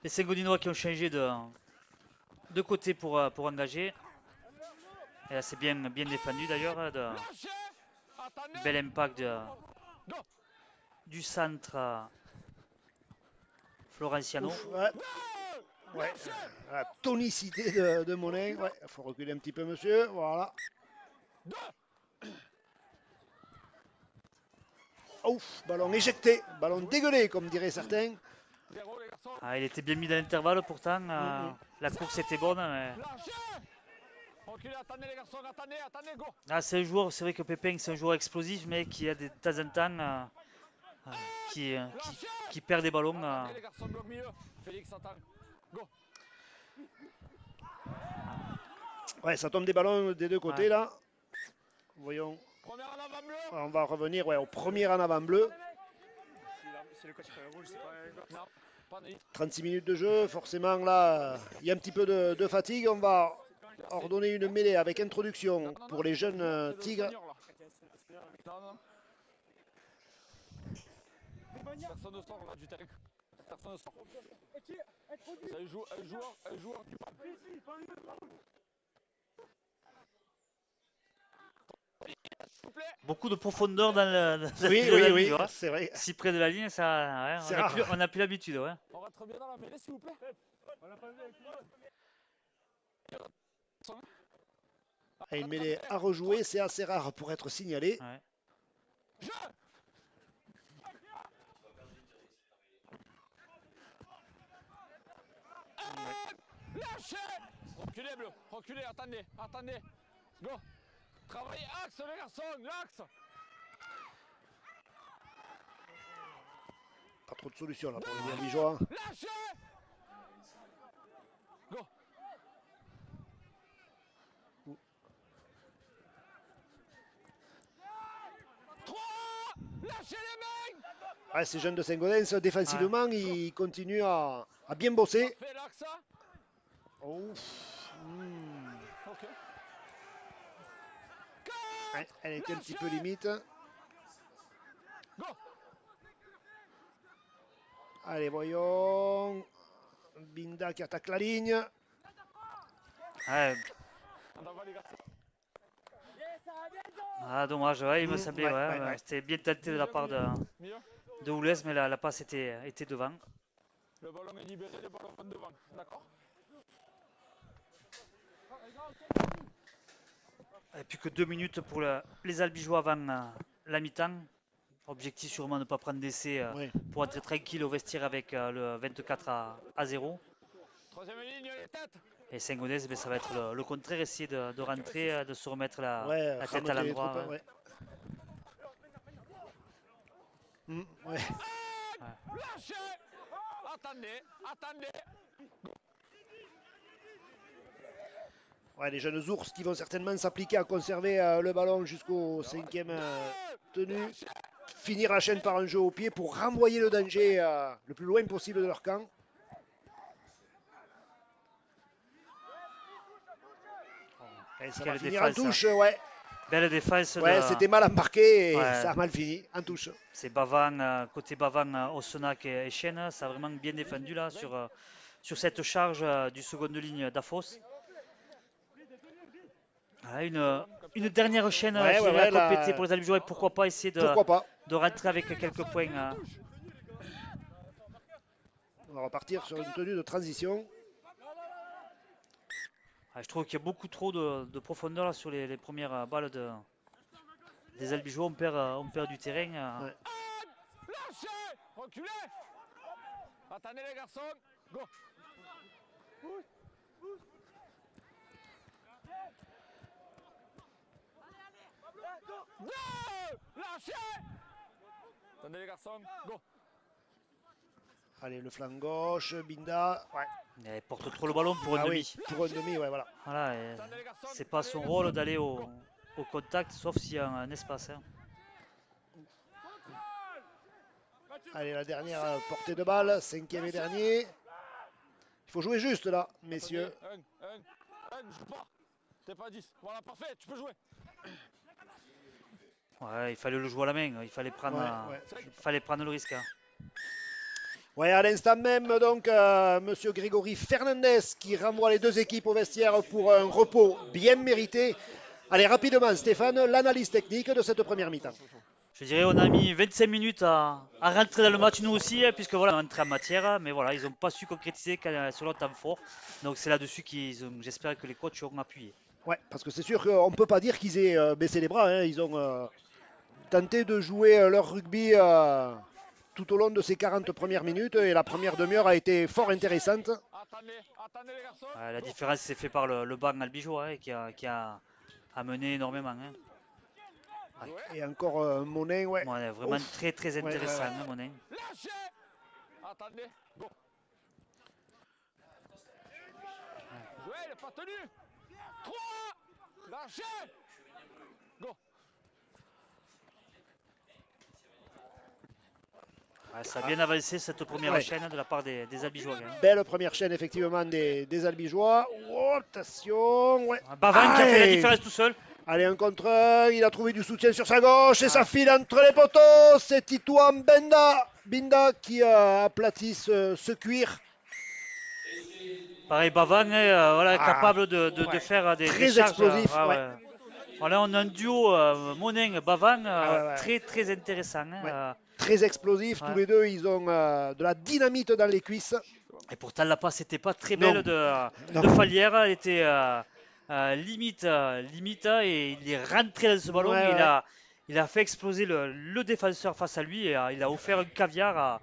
Les Ségodinois qui ont changé de côté pour engager. Et là c'est bien défendu d'ailleurs. Bel impact du centre Florenciano. Ouais. La tonicité de Monin. Ouais, il faut reculer un petit peu, monsieur. Voilà. Ouf, ballon éjecté, ballon dégueulé, comme diraient certains. Ah, il était bien mis dans l'intervalle pourtant. La course était bonne. Mais... Attendez les garçons, attendez, go. Ah, c'est un joueur, c'est vrai que Pépin c'est un joueur explosif, mais qui a de temps en temps qui perd des ballons. Attendez les garçons, bloc milieu. Félix, attends. Go. Ouais, ça tombe des ballons des deux côtés là. Voyons. Premier en avant bleu. On va revenir au premier en avant bleu. C'est le coach qui fait le rouge, c'est pas. Non, pas 36 minutes de jeu, forcément là, il y a un petit peu de fatigue. On va ordonner une mêlée avec introduction pour les jeunes tigres. Non. Personne ne sort là du terrain. Personne ne sort. C'est un joueur du banc. Beaucoup de profondeur dans la Oui, ligne, c'est vrai. Si près de la ligne, ça, on n'a plus l'habitude. Ouais. On rentre bien dans la mêlée, s'il vous plaît. Une mêlée à rejouer, c'est assez rare pour être signalé. Ouais. Lâchez. Reculez, bleu. Reculez, attendez. Go. Travaillez axe, les garçons, l'axe. Pas trop de solutions là pour les Albigeois. Lâchez. Go. Ouais, ces jeunes de Saint-Gaudens, défensivement, ils continuent à bien bosser. Parfait, l'axe. Ouf. Ok. Ouais, elle était un petit peu limite. Go. Allez, voyons. Binda qui attaque la ligne. Ouais. En avant, les garçons. Ah, dommage, ouais, il me semblait, ouais. c'était bien tenté de la part Mieux. de Oulez, mais la passe était devant. Le ballon est libéré, le ballon va devant. D'accord. Et plus que 2 minutes pour les Albigeois avant la mi-temps. Objectif sûrement de ne pas prendre d'essai Ouais. pour être tranquille au vestiaire avec le 24 à 0. Troisième ligne, les têtes. Et Saint-Gaudens, ça va être le contraire, essayer de rentrer, de se remettre la tête à rameuter les l'endroit. troupes, Ouais. ouais. Ouais. Lâchez. Attendez, attendez. Ouais, les jeunes ours qui vont certainement s'appliquer à conserver le ballon jusqu'au 5e tenu. Finir la chaîne par un jeu au pied pour renvoyer le danger le plus loin possible de leur camp. Et ça va Quelle finir en défense, touche, ouais. Belle défense. Ouais, c'était mal embarqué et Ouais. ça a mal fini, en touche. C'est Bavang, côté Bavang, Ossenac et Chen. Ça a vraiment bien défendu là sur cette charge du seconde ligne d'Afos. Voilà, une dernière chaîne Ouais, je dirais, ouais, à compléter là, pour les Albigeois et pourquoi pas essayer pourquoi pas. de rentrer avec quelques points. On va repartir sur une tenue de transition. Je trouve qu'il y a beaucoup trop de profondeur là, sur les premières balles des Albigeois. On perd du terrain. Ouais. Lâchez. Reculez. Attendez, les garçons. Go. Go. Lâchez. Attendez, les garçons. Go. Allez, le flanc gauche, Binda. Ouais. Il porte trop le ballon pour un Ah demi. oui, pour un demi, ouais, voilà. Voilà, Attendez, les garçons. c'est pas son rôle d'aller au contact, sauf s'il y a un espace. Allez, la dernière portée de balle, 5e et dernier. Il faut jouer juste là, messieurs. Un, joue pas. T'es pas 10. Voilà, parfait, tu peux jouer. Ouais, il fallait le jouer à la main, il fallait prendre, fallait prendre le risque. Ouais, à l'instant même, donc, monsieur Grégory Fernandez qui renvoie les deux équipes au vestiaire pour un repos bien mérité. Allez, rapidement, Stéphane, l'analyse technique de cette première mi-temps. Je dirais on a mis 25 minutes à rentrer dans le match nous aussi, puisque voilà, on est entré en matière, mais voilà, ils n'ont pas su concrétiser sur leur temps fort. Donc c'est là-dessus j'espère que les coachs auront appuyé. Ouais, parce que c'est sûr qu'on ne peut pas dire qu'ils aient baissé les bras. Hein. Ils ont tenté de jouer leur rugby tout au long de ces 40 premières minutes et la première demi-heure a été fort intéressante. Attendez les garçons. La différence s'est faite par le banc albigeois qui a amené énormément. Hein. Et encore Monin, ouais. Vraiment très très intéressant, hein, Monin. Lâchez. Attendez, go. Jouez, il n'est pas tenu. 3. Lâchez. Go. Ça a bien avancé cette première chaîne de la part des Albigeois. Hein. Belle première chaîne effectivement des Albigeois. Oh, attention, ouais. Bavang qui a fait la différence tout seul. Allez, un contre un, il a trouvé du soutien sur sa gauche et ça file entre les poteaux. C'est Titouan Binda qui aplatit ce cuir. Pareil, Bavang capable de faire des très charges, explosif. Voilà, on a un duo Monin-Bavang très très intéressant. Hein, très explosif, tous les deux, ils ont de la dynamite dans les cuisses. Et pourtant la passe n'était pas très belle de Falière, elle était limite et il est rentré dans ce ballon et il a fait exploser le défenseur face à lui et il a offert un caviar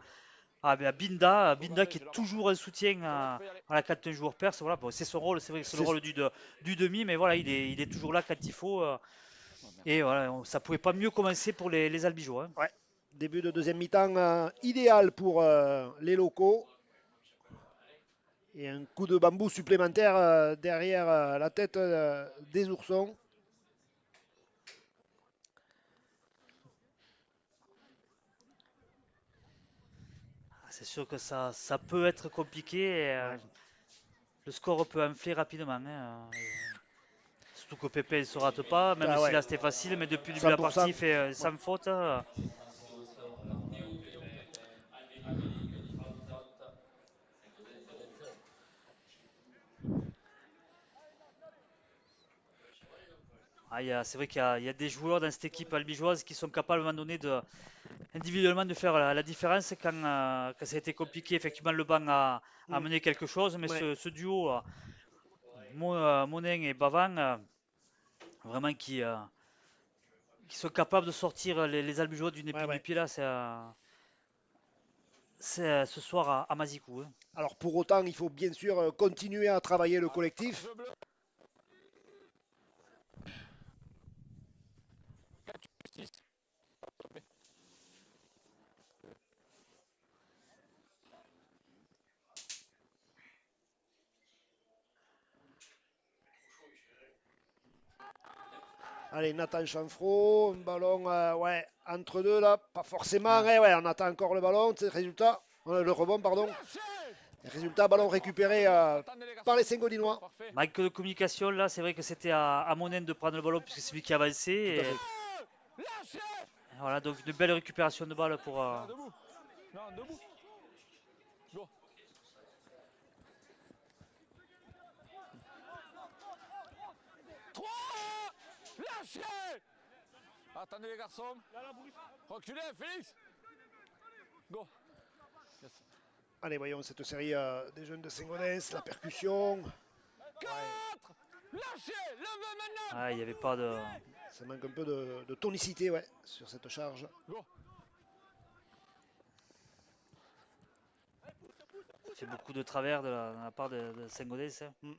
à Binda qui est toujours un soutien quand un joueur perce. Voilà, bon, c'est son rôle, c'est vrai que c'est le rôle du demi, mais voilà, il est toujours là quand il faut. Et voilà, ça pouvait pas mieux commencer pour les Albigeois. Hein. Ouais. Début de deuxième mi-temps idéal pour les locaux. Et un coup de bambou supplémentaire derrière la tête des oursons. C'est sûr que ça peut être compliqué. Et, Ouais. le score peut enfler rapidement. Hein. Surtout que Pépé ne se rate pas, même Ah si ouais. là c'était facile, mais depuis le début de la 100%. partie, il fait sans faute. C'est vrai qu'il y a des joueurs dans cette équipe albigeoise qui sont capables à un moment donné individuellement de faire la différence quand ça a été compliqué. Effectivement, le banc a mené quelque chose, mais Ouais. ce duo, Monin et Bavan, vraiment qui sont capables de sortir les albigeois d'une épine du pied là, c'est ce soir à Mazicou. Hein. Alors pour autant, il faut bien sûr continuer à travailler le collectif. Jeu bleu. Allez, Nathan Chanfro, un ballon ouais, entre deux là, pas forcément. Ouais, on attend encore le ballon, résultat, le rebond, pardon. Résultat, ballon récupéré Attendez les garçons. par les Saint-Gaudinois. Parfait. Manque de communication là, c'est vrai que c'était à Monin de prendre le ballon puisque c'est lui qui avançait. Tout à Et, fait. Lâchez. voilà, donc une belle récupération de balle pour. Non, debout. Non, debout. Go. Trois. Lâchez. Attendez les garçons. Reculez, Félix. Go. Yes. Allez, voyons cette série des jeunes de Saint-Gaudens, la percussion. 4. Lâchez. Levez maintenant. Il n'y avait pas de. Ça manque un peu de tonicité ouais, sur cette charge. Go. C'est beaucoup de travers de la part de Saint-Gaudens. Hein. Mm.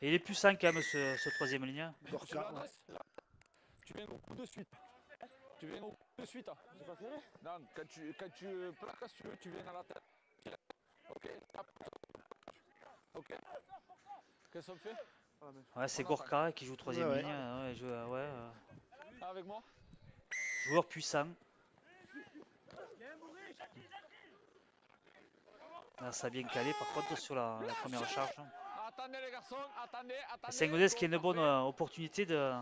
Et il est puissant quand même ce troisième ligne. Hein. Gorka, ouais. Tu viens au coup de suite. Tu viens au coup de suite. C'est pas serré. Non, quand tu plaques, si tu veux, tu viens à la tête. Ok. Ok. Qu'est-ce qu'on fait? Ouais, c'est Gorka qui joue troisième Ouais, ouais. ligne. Ouais, Avec moi. joueur puissant. Là, ça a bien calé par contre sur la première charge. Hein. Attendez les garçons, attendez. Saint-Gaudens qui a une bonne opportunité de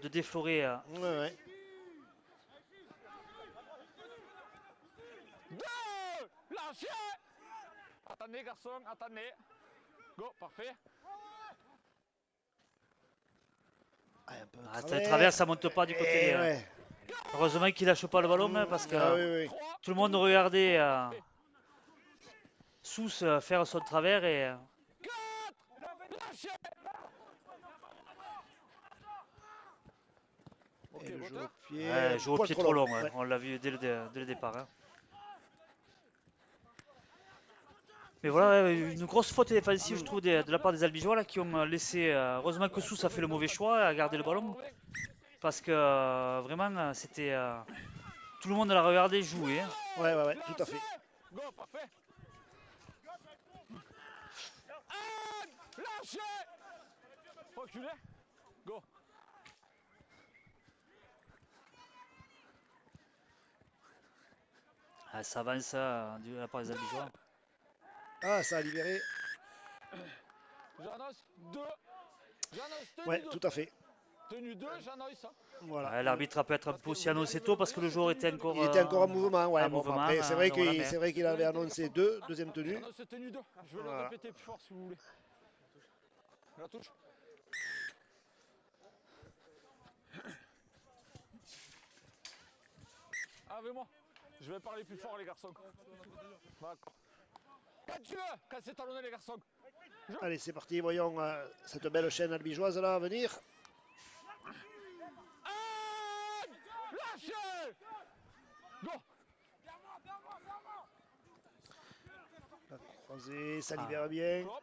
déflorer. Ouais, ouais. 2. Lâchez. Attendez garçons, attendez. Go, parfait. Ah, un peu de Le travers, ça monte pas du côté. Et ouais. Heureusement qu'il lâche pas le ballon hein, parce que Ah, oui, oui. 3. tout le monde regardait Sous faire son travers et 4. Lâchez. Ok, Et le jeu moteur. au pied. joue au poil pied trop trop long. ouais. On l'a vu dès le départ. Hein. Mais voilà, une grosse faute défensive, je trouve, de la part des Albigeois là, qui ont laissé. Heureusement que Sous a fait le mauvais choix à garder le ballon. Parce que vraiment, c'était. Tout le monde l'a regardé jouer. Hein. Ouais, ouais, ouais, tout à fait. Go, parfait. Lâchez. Reculez. Go. Ça avance de la part des Albigeois. Ah, ça a libéré. J'annonce 2. J'annonce tenue Ouais, 2. tout à fait. Tenue 2, j'annonce. Voilà. L'arbitre a peut-être un peu aussi annoncé tôt parce que le joueur était encore. Il était encore en mouvement, ouais. en Bon, mouvement, après, c'est vrai voilà, qu'il mais- c'est vrai qu'il avait annoncé deuxième tenue. J'annonce tenue 2. Je vais le Voilà. répéter plus fort si vous voulez. La touche. Avec moi. Je vais parler plus fort les garçons. D'accord. Quand tu veux, quand c'est talonné les garçons. Allez, c'est parti, voyons cette belle chaîne albigeoise là à venir. Lâchez. Go. La croisée, ça libère bien. Hop.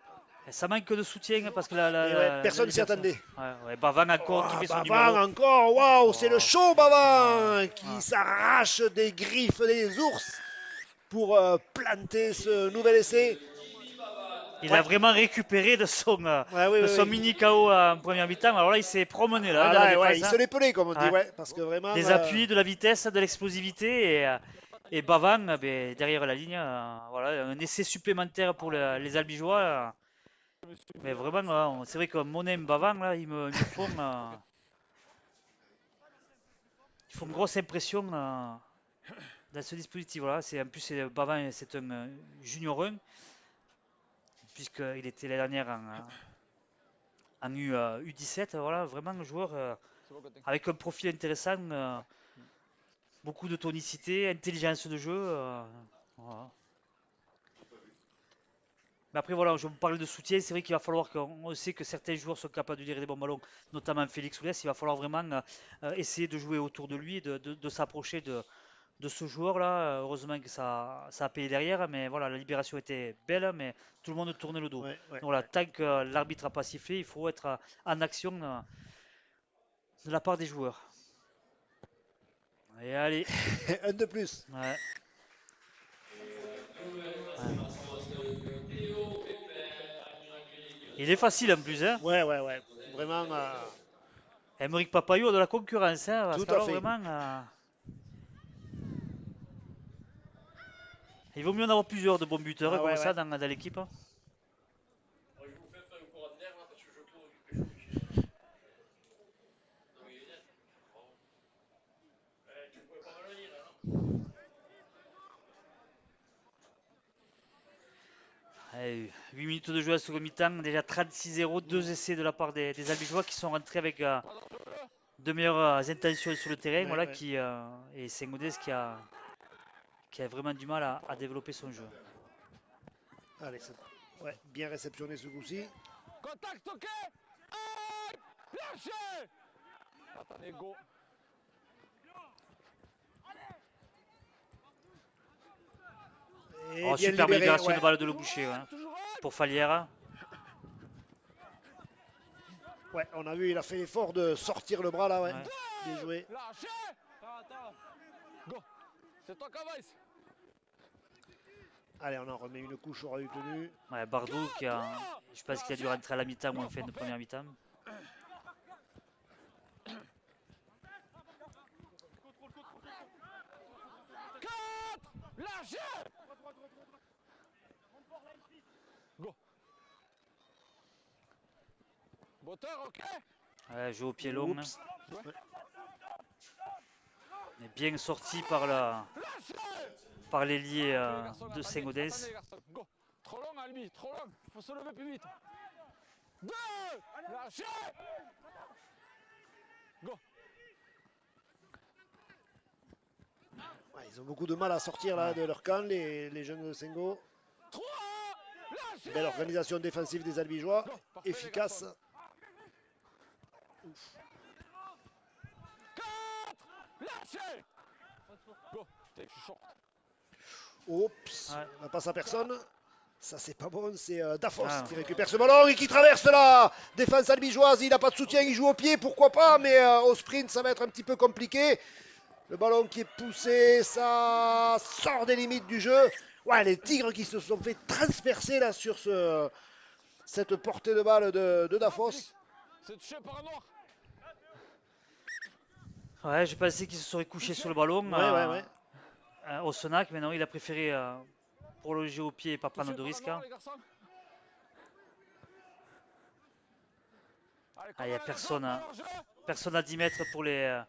Ça manque de soutien parce que Et ouais, personne s'y attendait. Ouais, Bavan encore qui Ah, fait son Bavan numéro. encore, waouh, c'est le Oh. show Bavan qui Ah. s'arrache des griffes des ours pour planter ce nouvel essai. Il Ouais. a vraiment récupéré de son, Ouais, oui, de oui, son oui. mini KO en première mi-temps. Alors là, il s'est promené là, Ah, dans la là, ouais, défense, il hein. se l'est pelé comme on dit, Ouais. ouais, parce que vraiment. Des appuis, de la vitesse, de l'explosivité. Et Et Bavang, ben, derrière la ligne, voilà, un essai supplémentaire pour les Albigeois. Mais vraiment, c'est vrai que Monet et Bavang, là, ils font une grosse impression dans ce dispositif. Voilà. En plus, Bavang, c'est un junior 1, puisqu'il était l'année dernière en U17. Voilà, vraiment un joueur C'est bon, Quentin. avec un profil intéressant, beaucoup de tonicité, intelligence de jeu. Voilà. Mais après, voilà, je vous parlais de soutien. C'est vrai qu'il va falloir qu'on sait que certains joueurs sont capables de tirer des bons ballons, notamment Félix Oulès. Il va falloir vraiment essayer de jouer autour de lui, de s'approcher de ce joueur-là. Heureusement que ça a payé derrière, mais voilà, la libération était belle, mais tout le monde tournait le dos. Ouais, ouais, Donc voilà, ouais. tant que l'arbitre n'a pas sifflé, il faut être en action de la part des joueurs. Et allez, Un de plus. ouais. Il est facile en plus, hein. Ouais, ouais, ouais. Vraiment, Aymeric Papayou a de la concurrence, hein. Il va tout à falloir fait. vraiment. Il vaut mieux en avoir plusieurs de bons buteurs Ah comme ouais, ça ouais. dans l'équipe. Hein. Allez, 8 minutes de jeu à la seconde mi-temps, déjà 36-0, 2 essais de la part des Albigeois qui sont rentrés avec de meilleures intentions sur le terrain, Ouais, voilà, ouais. et Saint-Gaudens qui a vraiment du mal à développer son jeu. Allez, ouais, bien réceptionné ce coup-ci. Contact, ok. Aïe, lâchez. Attendez, go. Et Oh, bien superbe libéré, libération ouais. de balle de Le Boucher Toujours pour Falière. Ouais, on a vu, il a fait l'effort de sortir le bras là, ouais. Ouais. Bien joué. lâchez. Attends. Go. C'est toi qui avance. Allez, on en remet une couche, aura eu tenu. Ouais, Bardou, je pense qu'il a dû rentrer à la mi-temps ou en fin de première mi-temps. Lâchez. Go. Moteur, ok. Ouais, jeu au pied long. Hein. Oups. Ouais. Mais bien sorti par l'ailier de Saint-Gaudens. Attendez, les garçons. Go. Trop long, Albi, trop long. Faut se lever plus vite. 2. Lâchez. Go. Ouais, ils ont beaucoup de mal à sortir là de leur camp, les jeunes de Sengo. 3. Lâchez. Belle organisation défensive des Albigeois, Go. Parfait, les efficace. garçons. 4. Lâchez. Go. Putain, je suis short. Oups, Ouais. on n'a pas à personne. Ça c'est pas bon, c'est Dafos Ah. qui récupère ce ballon et qui traverse la défense albigeoise. Il n'a pas de soutien, il joue au pied, pourquoi pas, mais au sprint ça va être un petit peu compliqué. Le ballon qui est poussé, ça sort des limites du jeu. Ouais, les Tigres qui se sont fait transpercer là sur cette portée de balle de Dafos. C'est touché par un noir. Ouais, j'ai pensé qu'il se serait couché sur le ballon Ouais. au Sonac, mais non, il a préféré prolonger au pied et pas prendre Touché de par un risque. noir, Hein. les garçons. Allez, Ah, il n'y a comment personne, les hein. garçons, Personne à 10 mètres pour les.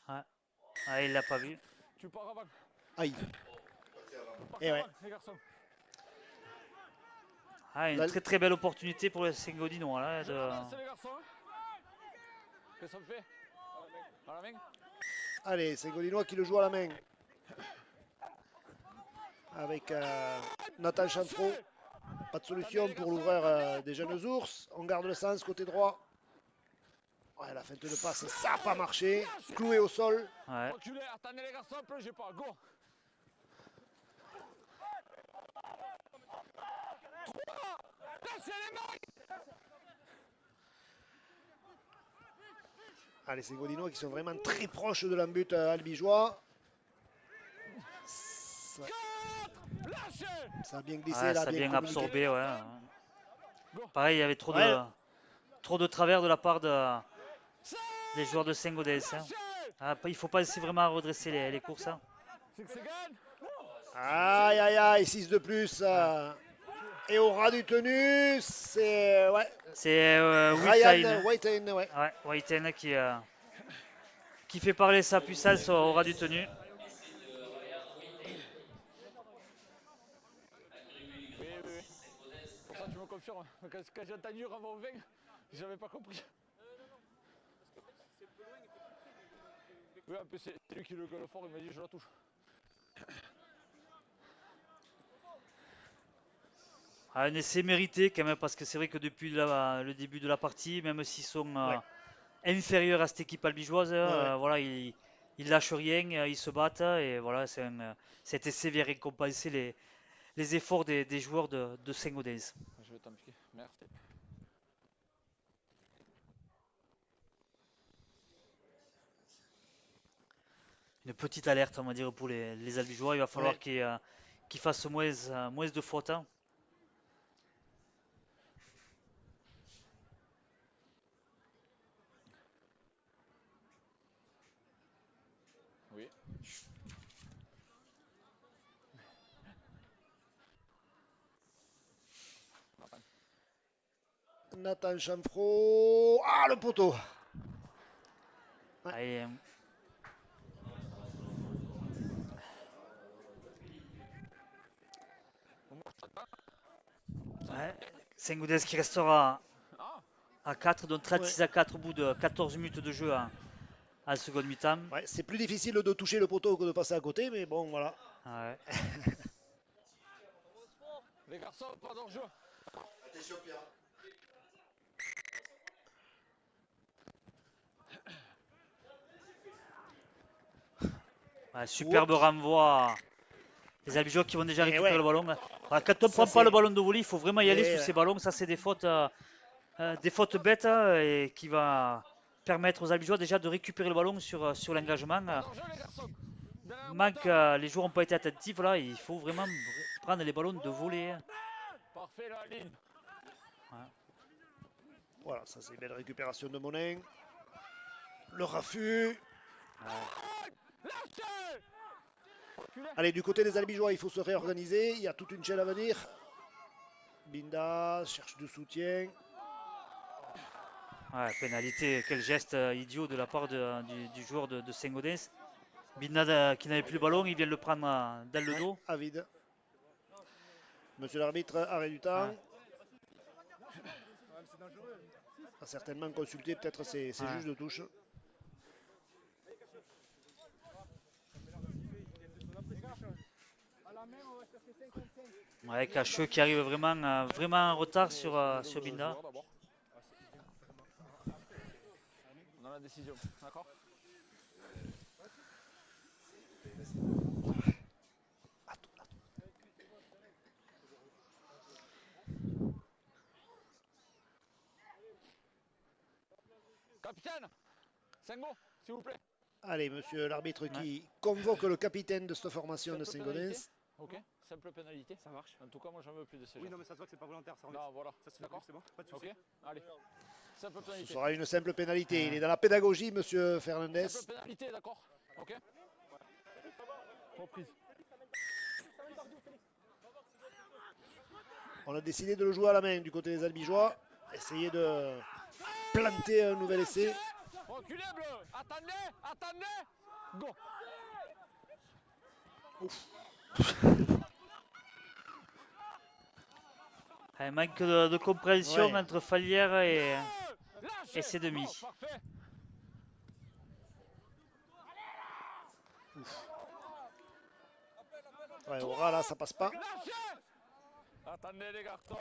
Ouais. Ah, il l'a pas vu. Tu pars avant. Aïe. Tu pars Et ouais. avant, les garçons. Ah, une Là- très très belle opportunité pour les Saint-Gaudinois. Là, Je lance, les garçons. Qu'est-ce qu'on fait? À la main. Allez, c'est Godinois qui le joue à la main. Avec Nathan Chanfro. Pas de solution pour l'ouvreur des jeunes ours. On garde le sens côté droit. Ouais, la feinte de passe, ça n'a pas marché. Cloué au sol. Ouais. Reculez, attendez les garçons, plongez pas, go. 3. Lâchez les mains. Allez, c'est Godinois qui sont vraiment très proches de l'embut albigeois. Ça, 4. Lâchez. ça a bien glissé Ouais, là, ça a bien communiqué. absorbé. Ouais. Pareil, il y avait trop de travers de la part des joueurs de Saint-Gaudens. Hein. Ah, il faut pas essayer vraiment à redresser les courses. Hein. C'est que c'est gagne. Aïe, aïe, aïe, 6 de plus. Et au ras du tenu, c'est ouais, C'est Ryan Whitain. Whiten, ouais. Ouais, Whitain qui fait parler sa puissance au ras du tenu. Oui, oui, oui. Pour ça, tu me confirmes. Quand j'ai entendu Ramon 20, j'avais pas compris. Oui, un peu, c'est lui qui le gueule fort, il m'a dit je la touche. Un essai mérité quand même, parce que c'est vrai que depuis le début de la partie, même s'ils sont Ouais. inférieurs à cette équipe albigeoise, Ouais. voilà, ils lâchent rien, ils se battent, et voilà, cet essai vient récompenser les efforts des joueurs de Saint-Gaudens. Je vais t'en piquer, merci. Une petite alerte, on va dire, pour les albigeois. Il va falloir Ouais. qu'ils fassent moins de fautes. Oui. Nathan Chamfro. Ah, le poteau. Ouais. Allez, ouais, Saint-Gaudens qui restera Ah, à 4, donc Ouais. 36 à 4 au bout de 14 minutes de jeu en seconde mi-temps. Ouais, c'est plus difficile de toucher le poteau que de passer à côté, mais bon, voilà. Ouais. les garçons, pas d'enjeu. Ouais, superbe Oups. renvoi. Les albigeois qui vont déjà Et récupérer ouais. le ballon. Voilà, quand on ne Ça, prend pas le c'est- ballon de volley, il faut vraiment y aller Et, sur ces ballons. Ça, c'est des fautes bêtes, et qui va permettre aux albigeois déjà de récupérer le ballon sur l'engagement. Pas d'enjeu, les garçons. Derrière Manque, moteur. les joueurs n'ont pas été attentifs. Là, il faut vraiment prendre les ballons de volley. Parfait, la ligne. voilà, ça c'est une belle récupération de Monin. Le raffut. Lâchez. Allez, du côté des Albigeois, il faut se réorganiser. Il y a toute une chaîne à venir. Binda cherche du soutien. Ouais, pénalité, quel geste idiot de la part du joueur de Saint-Gaudens. Binad qui n'avait plus le ballon, il vient le prendre dans le Ouais, dos. à vide. Monsieur l'arbitre, arrêt du temps. Ouais. A certainement consulté peut-être ses Ouais. juges de touche. Ouais, Cacheux qui arrive vraiment en retard sur Binda. On a la décision, d'accord? Capitaine, 5 mots, s'il vous plaît. Allez, monsieur l'arbitre qui convoque le capitaine de cette formation de Saint-Gaudens. Ok, simple pénalité. Ça marche. En tout cas, moi j'en veux plus de ces Oui, gens. non, mais ça se voit que c'est pas volontaire. Ça, Non, voilà. ça se fait D'accord. plus, c'est bon. Pas de soucis. Ok, allez. Simple Ce pénalité. sera une simple pénalité. Il est dans la pédagogie, monsieur Fernandez. Simple pénalité, d'accord. Ok. Reprise. On a décidé de le jouer à la main du côté des Albigeois. Essayer de planter un nouvel essai. Reculez, bleu. Attendez, attendez. Go. Un manque de compréhension Ouais. entre Falière et Lâchez. ses demi. Bon, parfait. Ouais, Aura, là, ça passe pas. Lâchez. Attendez, les garçons.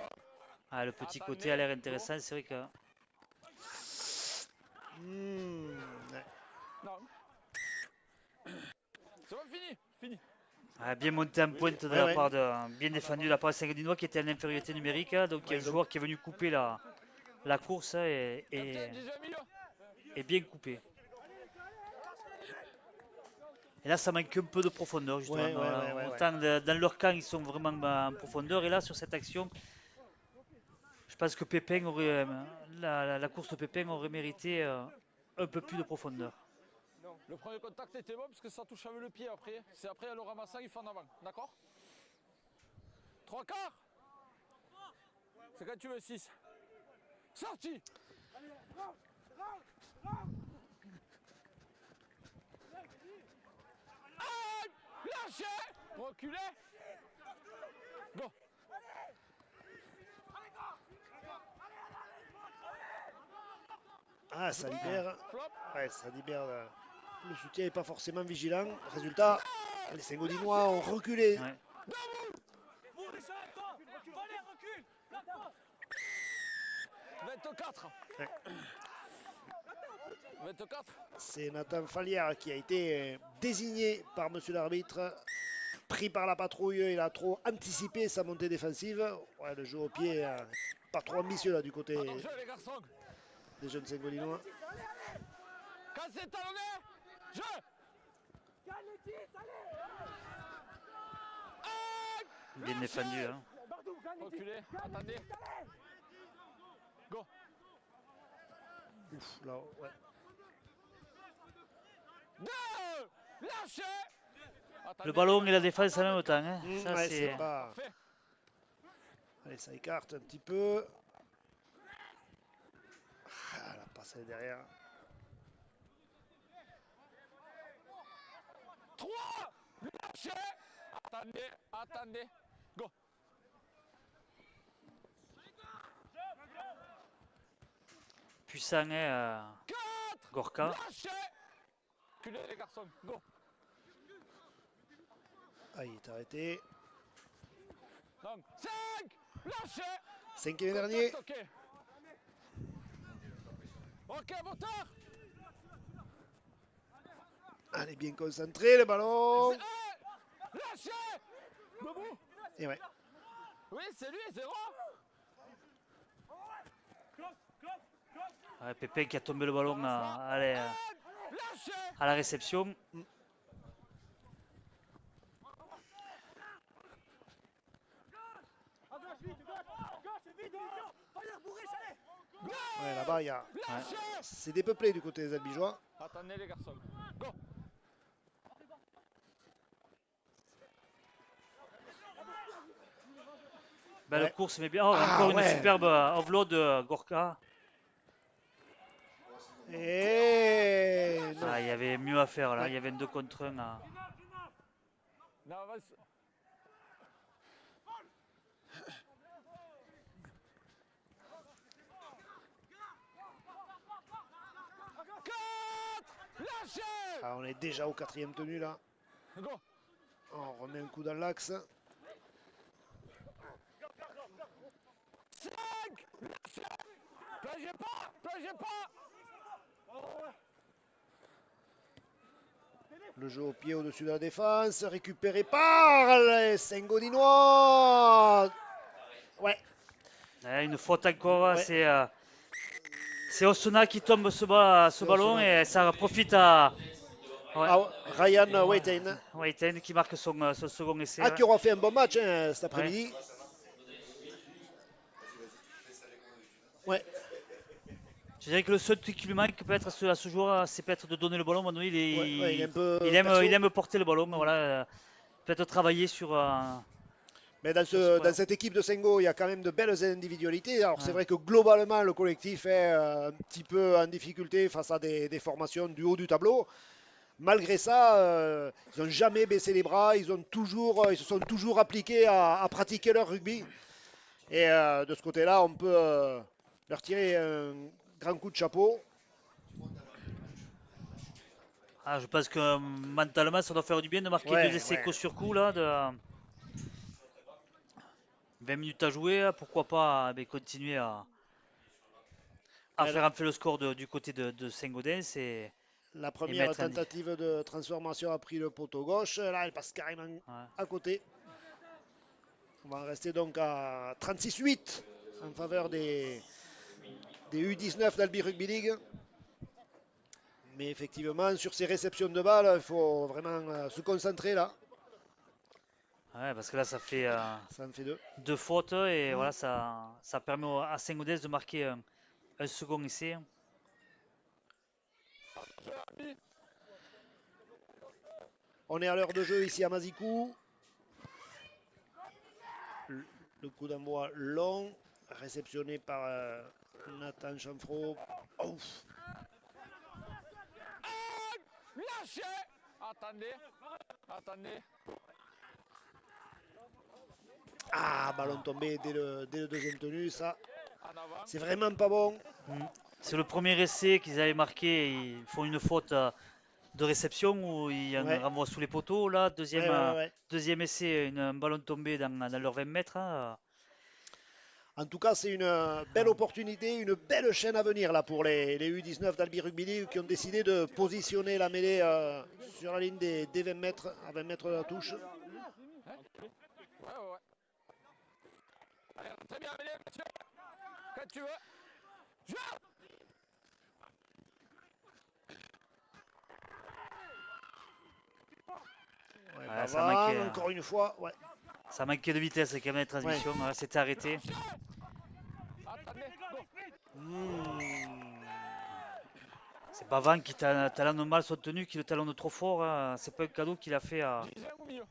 Ah, le petit côté a l'air intéressant, c'est vrai que. Ouais. Non. C'est bon, fini. Fini. Ah, bien monté en pointe de Ouais, la ouais. part bien défendu de la part de Saint-Gaudinois qui était en infériorité numérique. Donc il y a un Ouais, donc- joueur qui est venu couper la course Capitaine, 18 milieu. et bien coupé. Et là, ça manque un peu de profondeur, justement. Ouais, ouais, ouais, Autant dans leur camp, ils sont vraiment en profondeur. Et là, sur cette action, je pense que Pépin la course de Pépin aurait mérité un peu plus de profondeur. Le premier contact était bon parce que ça touche avec le pied après. C'est après le ramassant, il fait en avant. D'accord? 3 quarts. C'est quand tu veux 6. Sorti. Lâchez. Reculez. Go. Ah, ça libère. Flop. Ouais, ça libère. Le soutien n'est pas forcément vigilant. Résultat, les Sengodinois ont reculé. Ouais. 24. Ouais. 24. C'est Nathan Fallière qui a été désigné par monsieur l'arbitre. Pris par la patrouille, il a trop anticipé sa montée défensive. Ouais, le jeu au pied, pas trop ambitieux là du côté Attention les garçons. des jeunes Sengodinois. Quand c'est talonné, je. Bien défendu. Hein. Reculez, attendez. Go. Ouf, là, ouais. 2. Lâchez. Attendez. Le ballon et la défense en même temps. Hein. Ça, Ouais, c'est... c'est pas. Parfait. Allez, ça écarte un petit peu. Ah, la passe est derrière. 3. Lâchez. Attendez, attendez. Go. Puissant, hein, 4. Gorka. Lâchez. Reculez les garçons. Go. Ah, il est arrêté. Donc 5. Lâchez. Cinquième et dernier. Ok. Ok, moteur. Allez, bien concentré le ballon. Lâchez. Debout. Et ouais. Oui, c'est lui, 0. Ouais, Pépin qui a tombé le ballon Lâchez. à la réception. Ouais, là-bas, il y a. Lâchez. C'est dépeuplé du côté des Albigeois. Attendez les garçons. Go. Belle Ouais. course, mais bien. Oh, Ah, encore ouais. une superbe offload de Gorka. Et non. Ah, il y avait mieux à faire là. Ouais. Il y avait un 2 contre 1. Non, avance. Lâchez. Ah, on est déjà au quatrième tenu là. Go. On remet un coup dans l'axe. 5. Lâchez. Plongez pas. Plongez pas. Le jeu au pied au-dessus de la défense. Récupéré par les Sengodinois. Ouais. Une faute encore. Ouais. C'est Osuna qui tombe ce ballon Osuna. et ça profite à Ah, Ryan Waiten. Waiten qui marque son second essai. Ah, qui aura fait un bon match hein, cet après-midi. Ouais. Je dirais que le seul truc qui lui manque peut-être à ce joueur, c'est peut-être de donner le ballon. Maintenant, il est un peu aime, perso. il aime porter le ballon. Voilà, peut-être travailler sur. Mais dans cette équipe de Sengo, il y a quand même de belles individualités. Alors c'est Ouais. vrai que globalement, le collectif est un petit peu en difficulté face à des formations du haut du tableau. Malgré ça, ils n'ont jamais baissé les bras. Ils se sont toujours appliqués à pratiquer leur rugby. Et de ce côté-là, on peut leur tirer un grand coup de chapeau. Ah, je pense que mentalement, ça doit faire du bien de marquer Ouais, 2 essais ouais. coup sur coup là. 20 minutes à jouer, pourquoi pas continuer à faire enfler le score du côté de Saint-Gaudens et La première mettre un- tentative de transformation a pris le poteau gauche. Là, elle passe carrément à côté. On va en rester donc à 36-8 en faveur des U19 d'Albi Rugby League. Mais effectivement, sur ces réceptions de balles, il faut vraiment se concentrer là. Ouais, parce que là, ça fait Ça en fait deux. 2 fautes et voilà, ça permet à Saint-Gaudens de marquer un second essai. On est à l'heure de jeu ici à Mazikou. Le coup d'envoi long, réceptionné par Nathan Chanfro. Ouf. Lâchez. Attendez. Attendez. Ah, ballon tombé dès le deuxième tenu, ça, En avant. c'est vraiment pas bon. C'est le premier essai qu'ils avaient marqué. Ils font une faute de réception où il y a Ouais. un renvoi sous les poteaux. Là, Ouais. deuxième essai, un ballon tombé dans leurs 20 mètres. Hein. En tout cas, c'est une belle opportunité, une belle chaîne à venir là pour les U19 d'Albi Rugby League qui ont décidé de positionner la mêlée sur la ligne des 20 mètres, à 20 mètres de la touche. Ouais. Allez, très bien, allez, monsieur. Quand tu veux. Joue. Ouais, Ouais, ça Bavard, manquait, encore une fois. Ouais. Ça manquait de vitesse quand même les transmissions. Voilà, c'était arrêté. Attendez, go. C'est Bavan qui talonne mal son tenue, qui le talonne trop fort. Hein. C'est pas un cadeau qu'il a fait Disais au milieu.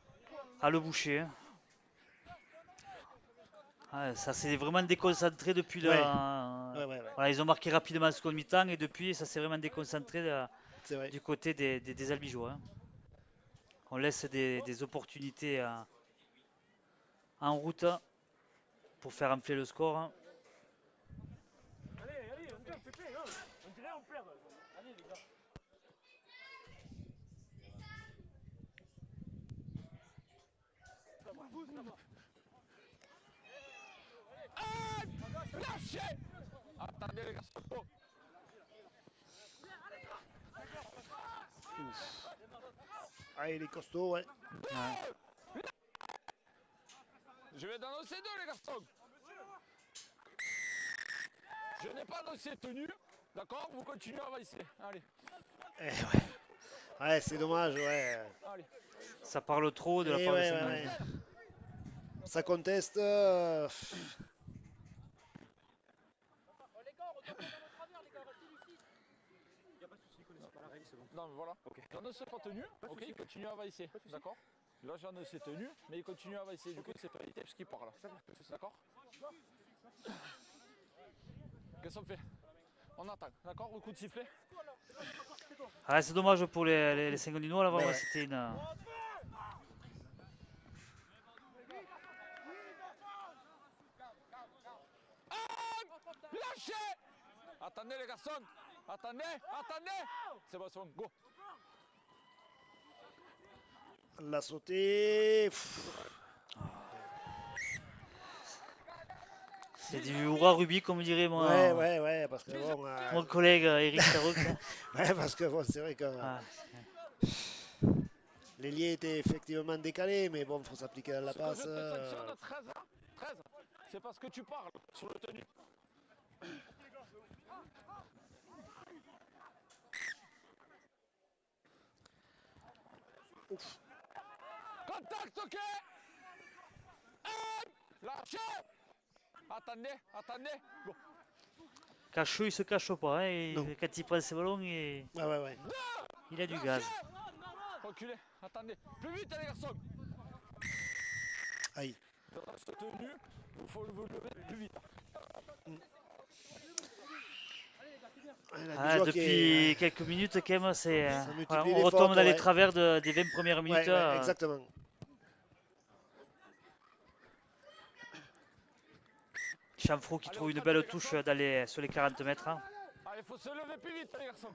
à le boucher. Hein. Ouais, ça s'est vraiment déconcentré depuis Ouais. le. Voilà, ils ont marqué rapidement le second mi-temps et depuis ça s'est vraiment déconcentré C'est vrai. du côté des Albigeois. Hein. On laisse des opportunités en route pour faire enfler le score. Hein. Allez, on dirait on perd. Allez les gars. Lâchez. Attendez, les garçons. Go. Ah, il est costaud, ouais. Ouais. Je vais d'annoncer deux, les garçons. Je n'ai pas annoncé tenue. D'accord? Vous continuez à avancer. Allez. Ouais, c'est dommage, ouais. Allez. Ça parle trop de la Et part de ouais, Saint-Denis. ouais. Ça conteste. Les gars, retournez dans notre travers, les gars, restez lucides. Y'a pas de soucis, connaissez pas la règle, c'est bon. Non, mais voilà. J'annonce pas tenue. Ok, il continue à avancer. D'accord? Là, j'annonce tenue, mais il continue à avancer. Du coup, c'est pas évité parce qu'il parle. D'accord? Qu'est-ce qu'on fait? On attend. D'accord? Le coup de sifflet? Ah, c'est dommage pour les Saint-Denis-Nois, là, vraiment, Ouais. c'était une. Lâchez! Attendez, les garçons! Attendez! C'est bon, go! La sauté. C'est du hurrah rugby, comme dirait Ouais, parce que bon. mon collègue Eric Tarouk. Ouais, parce que bon, c'est vrai que Ah, l'ailier était effectivement décalé, mais bon, faut s'appliquer à la Ce que passe. je te sanctionne 13, c'est parce que tu parles sur le tenue. Ouf. Contact, ok! Lâchez! Attendez, go! Cachot, il se cache pas. Hein, Non. quand il prend ses ballons, Ouais. il a du gaz. Reculez, attendez. Plus vite, les garçons! Aïe. Dans cette tenue, il faut vous lever plus vite. La Bijoux qui Depuis est- quelques minutes, quand même, c'est. Ça multiplie Voilà, les on retombe fautes, dans les ouais. travers des 20 premières minutes. Ouais, exactement. Chanfro qui trouve une belle touche sur les 40 mètres. Hein. Allez, il faut se lever plus vite, les garçons.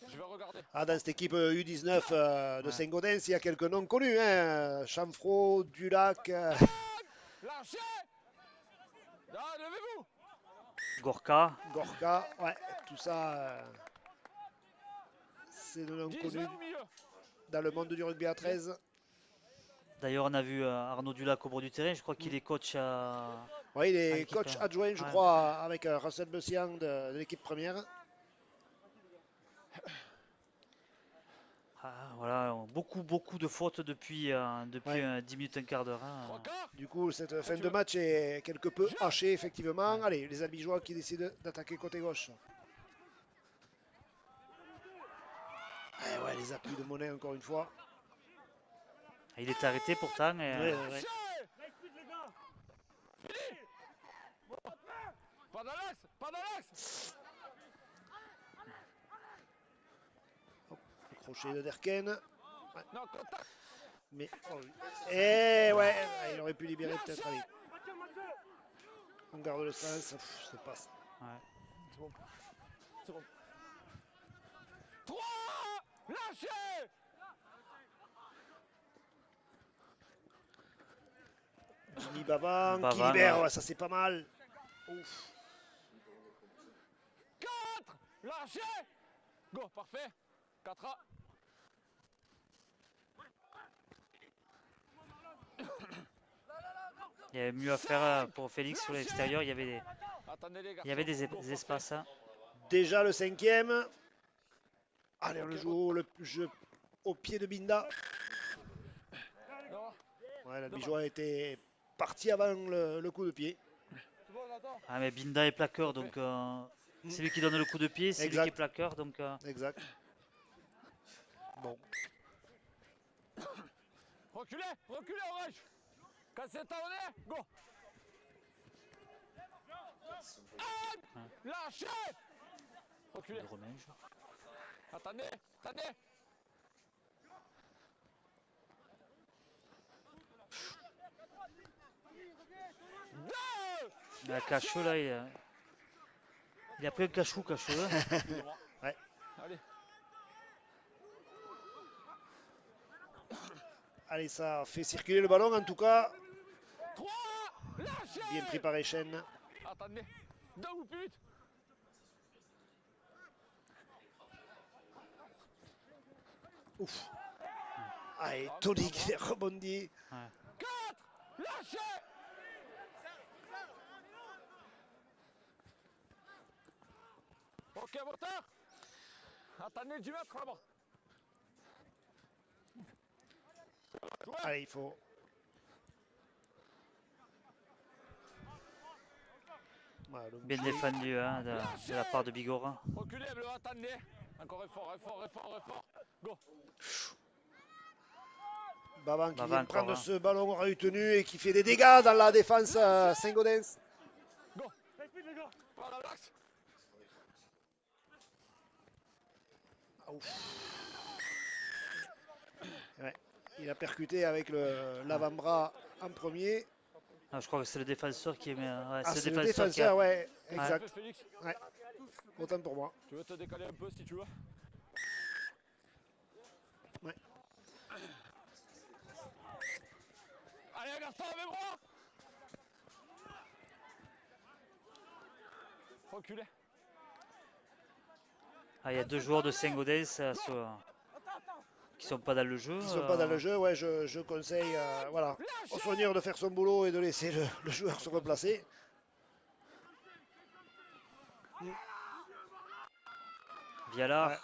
Je vais regarder. Ah, dans cette équipe U19 de Saint-Gaudens, il y a quelques noms connus. Hein. Chanfro, Dulac. Lâchez! Ah, levez-vous! Gorka. Gorka, ouais, tout ça, c'est des noms 10 connus au milieu. dans le monde du rugby à 13. D'ailleurs, on a vu Arnaud Dulac au bord du terrain. Je crois qu'il est coach à. Ouais, il est équipe, coach hein. adjoint, je Ouais. crois, avec Russell Bessian de l'équipe première. Ah, voilà, beaucoup de fautes depuis Ouais. 10 minutes, un quart d'heure. Hein. Trois quarts. Du coup, cette fin de match est quelque peu hachée, effectivement. Allez, les Albigeois qui décident d'attaquer côté gauche. Ouais, les appuis de Monet encore une fois. Il est arrêté pourtant. Et, Ouais, ouais, ouais. Pas dans l'axe, pas dans l'axe. Le crochet de Derken. Ouais. Non, contact. Mais. Oh, et ouais, il aurait pu libérer peut-être. Allez. On garde le sens. Ça passe. ouais. C'est bon. C'est bon. 3. Lâchez. Jimmy Bavan qui Bavan, libère. ouais. Ouais, ça c'est pas mal. Ouf. 4. Lâchez. Go, parfait. 4A. Il y avait mieux à faire pour Félix sur l'extérieur. Il y avait Attendez les gars. il y avait des espaces. Hein. Déjà le 5e. Allez, on le joue le jeu au pied de Binda. Non, Ouais, l'Albigeois était parti avant le coup de pied. c'est bon, attends. Ah, mais Binda est plaqueur, donc c'est lui qui donne le coup de pied, c'est lui Exact. qui est plaqueur. Donc, Exact. Bon. Reculez, reculez orange. Quand c'est talonné, go. Lâchez. Reculez. il remet, genre. Attendez, attendez. Deux. Le cachot là, il a pris un cachou. Excusez-moi. Ouais. Allez. Allez, ça fait circuler le ballon en tout cas. 3. Lâchez. Bien pris par Echen. Attendez. 2 ou plus vite. Ouf. Allez, Tony qui rebondit. 4. Lâchez. Ok, moteur. Attendez 10 mètres là-bas. Allez, il faut. Voilà, le Bien boucher. défendu hein, de la part de Bigorra. Reculez, bleu, attendez. Encore effort, effort, effort, effort. Go. Bavan qui Bavan vient encore, prendre hein. ce ballon retenu et qui fait des dégâts dans la défense Saint-Gaudens. Go. Pas dans l'axe. Ah, ouf. Ouais, il a percuté avec l'avant-bras en premier. Ah, je crois que c'est le défenseur qui est. Ouais, Ah, c'est c'est le le défenseur qui a. défenseur, ouais, Fais, exact. Félix. Ouais. Autant pour moi. Tu veux te décaler un peu si tu veux. Ouais. Allez, garçon, mes bras. Reculez. Ah, il y a deux joueurs de Saint-Gaudens qui sont pas dans le jeu. Qui sont pas dans le jeu, ouais, je conseille voilà, au soigneur de faire son boulot et de laisser le joueur se replacer. Viala. Ouais.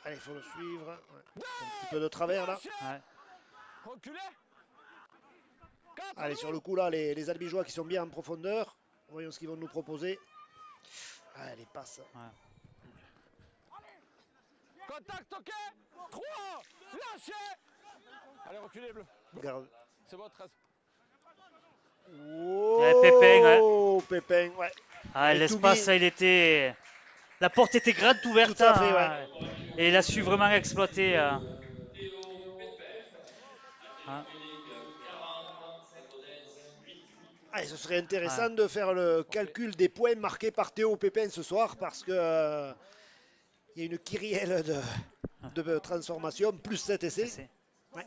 Allez, il faut le suivre. Ouais. Un petit peu de travers là. Ouais. Reculez. 4. Allez, sur le coup là, les Albigeois qui sont bien en profondeur. Voyons ce qu'ils vont nous proposer. Allez, passe. Contact, ok. 3. Lâchez. Allez, reculez, bleu. Go. Garde. C'est bon, 13. Ouais, Pépin, ouais. Oh, Pépin, ouais. Ah, Et l'espace, Toubi. il était. La porte était grande ouverte. Tout à fait, hein, Et il a su vraiment exploiter. Hein. Allez, ce serait intéressant de faire le calcul des points marqués par Théo Pépin ce soir parce que il y a une kyrielle de transformation, plus 7 essais. C'est- Ouais.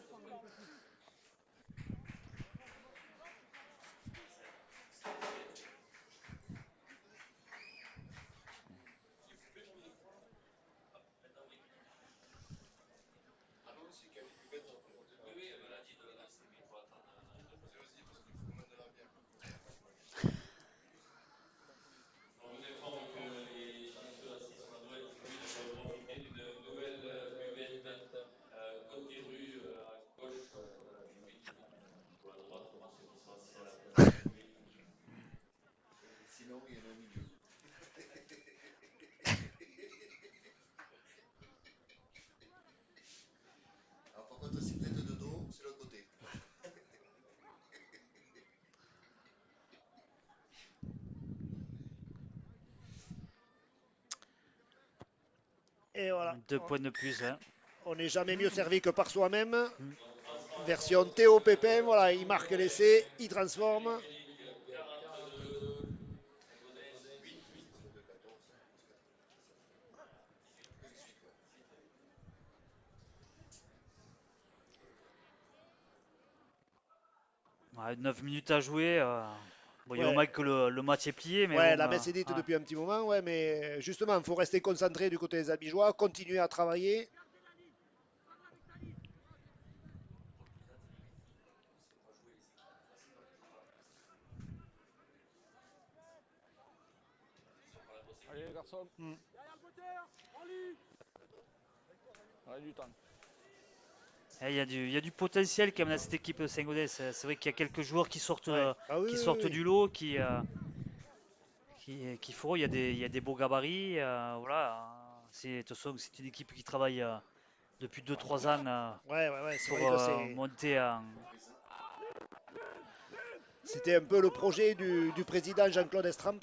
Et voilà. 2 points de plus. Hein. On n'est jamais mieux servi que par soi-même. Version Théo Pépin, voilà, il marque l'essai, il transforme. Ouais, 9 minutes à jouer. Bon, il y a au Ouais. moins que le match est plié. Mais Ouais, bon, la messe est dite ouais. depuis un petit moment, ouais, mais justement, il faut rester concentré du côté des Albigeois, continuer à travailler. Allez les garçons. Allez du temps. Eh, il y a du potentiel quand même dans cette équipe de Saint-Gaudens. C'est vrai qu'il y a quelques joueurs qui sortent, Ouais. Ah oui, qui oui, sortent oui. du lot, qui font. Il y a des beaux gabarits. Voilà. De toute façon, c'est une équipe qui travaille depuis 2-3 ans Ouais, c'est pour vrai que c'est. monter en. C'était un peu le projet du président Jean-Claude Estramp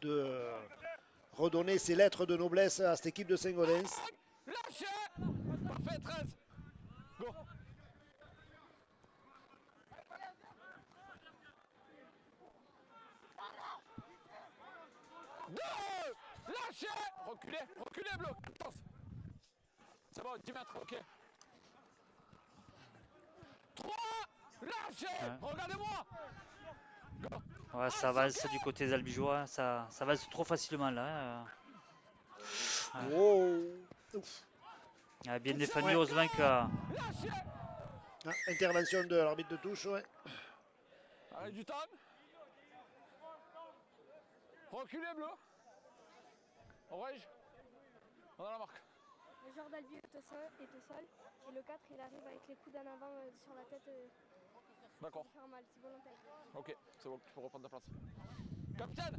de redonner ses lettres de noblesse à cette équipe de Saint-Gaudens. Lâchez. Parfait, 13. Go. Deux. Lâchez. Reculez, reculez, bloc. C'est bon, 10 mètres, ok. 3. Lâchez. Ouais. Regardez-moi. Ouais, ça avance du côté des Albigeois. Ça avance trop facilement là. Hein. Ouais. Wow. Ouf. Bien défendu, Ouais. heureusement que. Lâchez. Ah, intervention de l'arbitre de touche, ouais. Arrête du temps. Reculez, bleu. Orange. On a la marque. Le joueur d'Albi est au sol et le 4 il arrive avec les coudes en avant sur la tête. D'accord. Faire mal, c'est volontaire. Ok, c'est bon, tu peux reprendre ta place. Capitaine.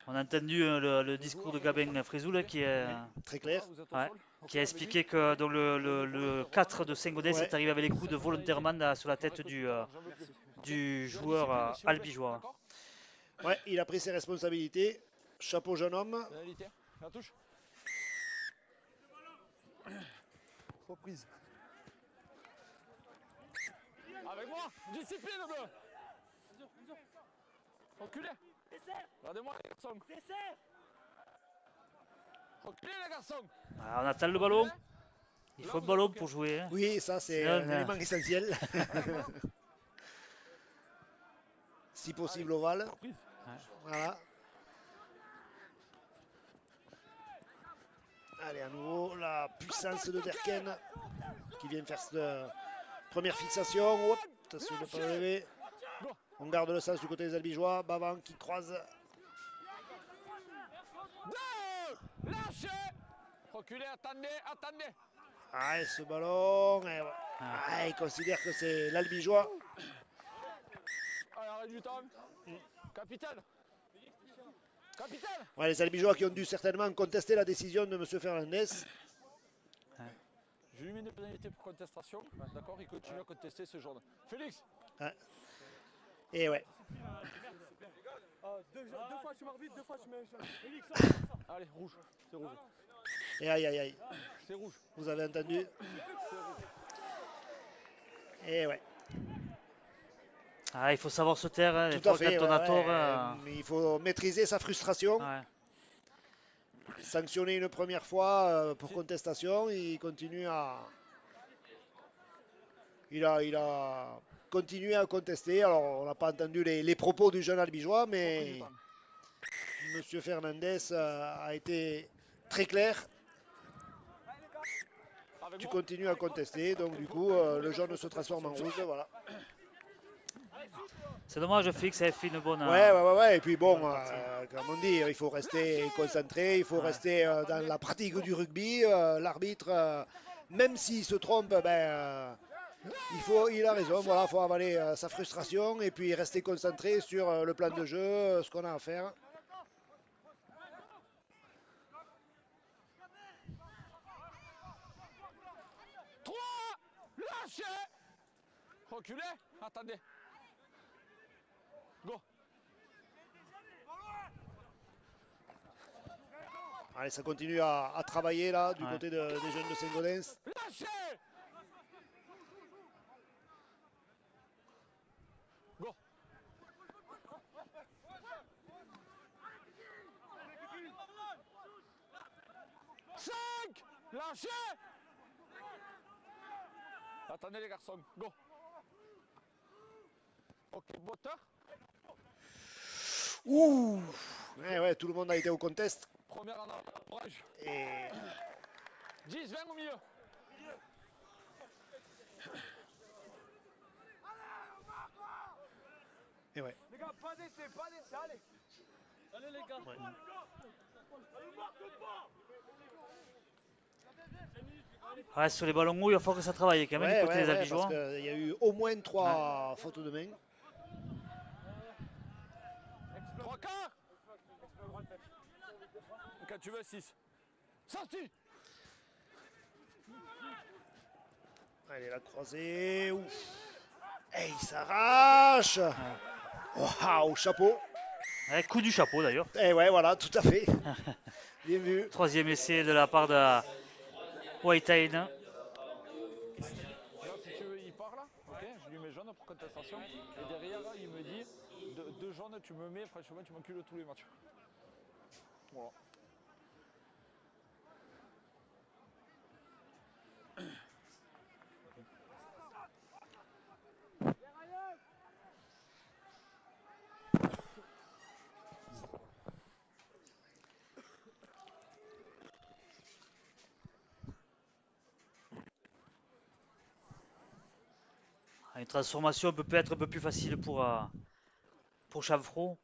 On a entendu le discours de Gabin Frizoul qui est. Très clair. Vous êtes au Ouais, sol. qui a expliqué que donc le 4 de Saint-Gaudens Ouais. est arrivé avec les coups de volontairement sur la tête du joueur albigeois. D'accord. Ouais, il a pris ses responsabilités. Chapeau jeune homme. Pénalité. La touche. Reprise. Avec moi. Discipline, bleu. Reculez. Regardez-moi, les garçons. Reculez, les garçons. On attend le ballon. Il faut le ballon pour jouer. Hein. Oui, ça c'est Non, un non. élément essentiel. Si possible ovale. Reprise. Voilà. Allez, à nouveau, la puissance de Derken qui vient faire cette première fixation. Hop, attention de ne pas le lever. On garde le sens du côté des Albigeois. Bavan qui croise. Deux. Lâchez. Reculez, attendez, attendez. Ah, et ce ballon. Et ouais. Ah, il considère que c'est l'Albigeois. Allez, arrête du temps. Capitaine. Capitaine. Ouais, les Albigeois qui ont dû certainement contester la décision de M. Fernandez. J'ai eu une pénalité pour contestation. D'accord, il continue à contester ce genre de. Félix. Et ouais. Deux fois tu m'arbitres, 2 fois tu mets Allez, rouge. C'est rouge. Et aïe, aïe, aïe. C'est rouge. Vous avez entendu. Et ouais. Il faut savoir se taire. Hein. Des Tout à fois, fait. quand on a ouais, tort. ouais. Il faut maîtriser sa frustration. Ouais. Sanctionner une première fois pour contestation. Il continue à. Il a continué à contester. Alors, on n'a pas entendu les propos du jeune albigeois, mais M. Fernandez a été très clair. Tu continues à contester, donc du coup, le jaune se transforme en rouge. Voilà. C'est dommage, Félix avait fait une bonne. Ouais. Et puis bon, comme on dit, il faut rester concentré, il faut rester dans la pratique du rugby. L'arbitre, même s'il se trompe, il a raison. Voilà, il faut avaler sa frustration et puis rester concentré sur le plan de jeu, ce qu'on a à faire. Lâchez. Reculez. Attendez. Go. Allez, ça continue à travailler là du Ouais. côté des jeunes de Saint-Gaudens. Lâchez. Go. Cinq. Lâchez. Attendez les garçons, go. Ok, moteur. Ouh! Ouais, tout le monde a été au contest. Première en avant, orange. Et 10, 20 au milieu. ouais. Les gars, pas d'essai, allez. Allez les gars. Ouais. Ouais, sur les ballons hauts, il va falloir que ça travaille quand même du côté des Parce Albigeois. qu'il y a eu au moins 3 fautes de main. 3 quarts. Quand tu veux, 6. Sorti. Allez, la croisée. Ouf. Et il s'arrache. Waouh, chapeau. Ouais, coup du chapeau d'ailleurs. Et ouais, voilà, tout à fait. Bien vu. Troisième essai de la part de Whitehead. Là, si tu veux, il part là. Ok, je lui mets jaune pour contestation. Et derrière, il me dit deux jaunes, tu me mets, franchement, tu m'encules tous les matchs. Voilà. Une transformation peut être un peu plus facile pour Chavfro.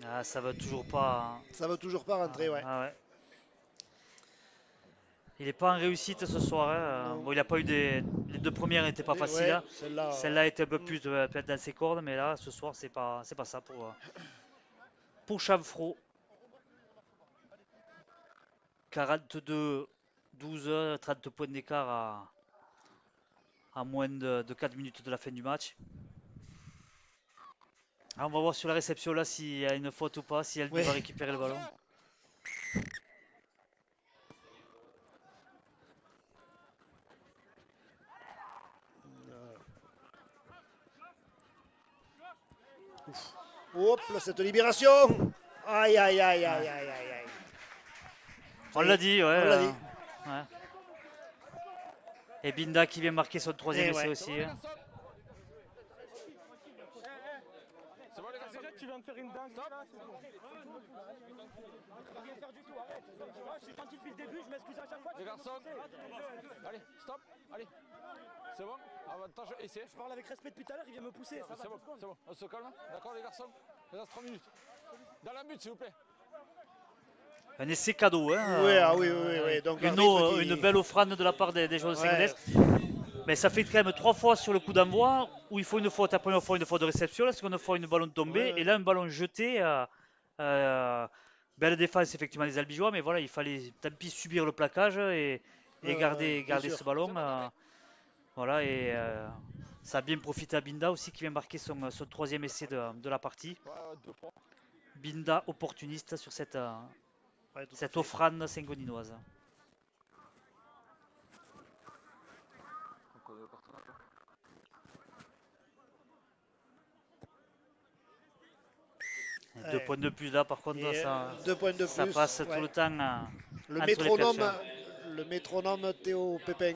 Ah, ça va toujours pas. Ça veut toujours pas rentrer, ouais. Ah ouais. Il n'est pas en réussite ce soir. Hein. Non. Bon, il a pas eu les deux premières n'étaient pas faciles. Ouais, Hein. celle-là. Celle-là était un peu plus peut-être dans ses cordes, mais là, ce soir, c'est pas ça pour Chavfro. 42, 12, 30 points d'écart à moins de 4 minutes de la fin du match. Alors, on va voir sur la réception là s'il y a une faute ou pas, si elle va récupérer le ballon. Hop, là, cette libération. Aïe, aïe, aïe, aïe, aïe, aïe, aïe. On l'a dit, ouais. On l'a dit. Ouais. Et Binda qui vient marquer son troisième essai ouais. aussi. Hein. C'est bon les gars, Déjà, tu vas me faire une dingue. Là, c'est bon. Rien faire du tout, arrête. Moi, je suis gentil depuis le début, je m'excuse à chaque fois. les garçons. Allez, stop, allez. C'est bon, avantage, essai. Je parle avec respect depuis tout à l'heure, il vient me pousser. Ça va, C'est bon, c'est bon. On se calme, d'accord les garçons. Il reste 3 minutes. Dans la but, s'il vous plaît. Un essai cadeau. Hein. Oui. Donc, une belle offrande de la part des joueurs de Saint-Gaudens. Mais ça fait quand même 3 fois sur le coup d'envoi où il faut une faute. La première fois, une faute de réception. La seconde fois, une ballon tombé. Et là, un ballon jeté. Belle défense, effectivement, des Albigeois. Mais voilà, il fallait tant pis subir le plaquage et garder ce ballon. Voilà, et ça a bien profité à Binda aussi qui vient marquer son troisième essai de la partie. Ouais, 2 points. Binda opportuniste sur cette offrande saint-gaudinoise. Ouais. 2 points de plus là, par contre, Et, ça 2 points de ça plus. passe tout le temps. Le métronome Théo Pépin.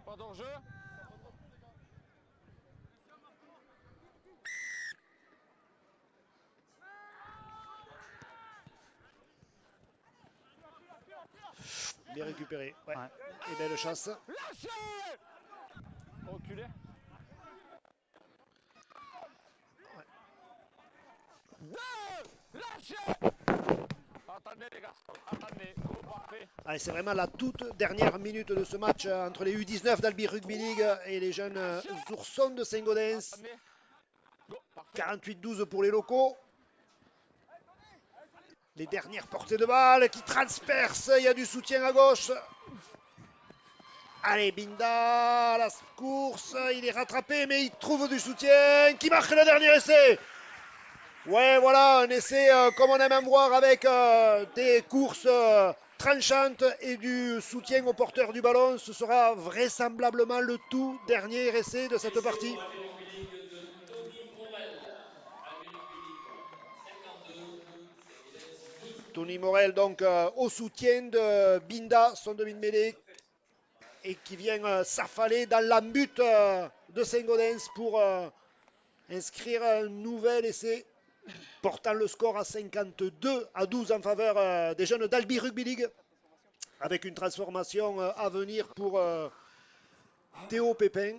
Pas d'enjeu. Bien récupéré. Ouais. Ouais. Et belle chance. Lâchez. Reculez. Lâchez. Attendez les garçons, attendez. Oh, parfait. Allez, c'est vraiment la toute dernière minute de ce match entre les U19 d'Albi Rugby League et les jeunes oursons de Saint-Gaudens. Attendez. Go, parfait. 48-12 pour les locaux. Les dernières portées de balle qui transpercent. Il y a du soutien à gauche. Allez, Binda, la course. Il est rattrapé, mais il trouve du soutien. Qui marque le dernier essai? Ouais, voilà, un essai comme on aime en voir avec des courses tranchantes et du soutien au porteur du ballon. Ce sera vraisemblablement le tout dernier essai de cette partie. Tony Morel donc au soutien de Binda, son demi-mêlée, et qui vient s'affaler dans la butte de Saint-Gaudens pour inscrire un nouvel essai, portant le score à 52-12 en faveur des jeunes d'Albi Rugby League, avec une transformation à venir pour Théo Pépin.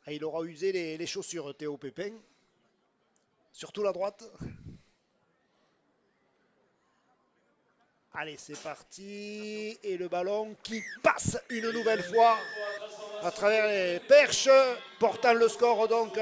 Et il aura usé les chaussures, Théo Pépin, surtout la droite. Allez, c'est parti. Et le ballon qui passe une nouvelle fois à travers les perches, portant le score donc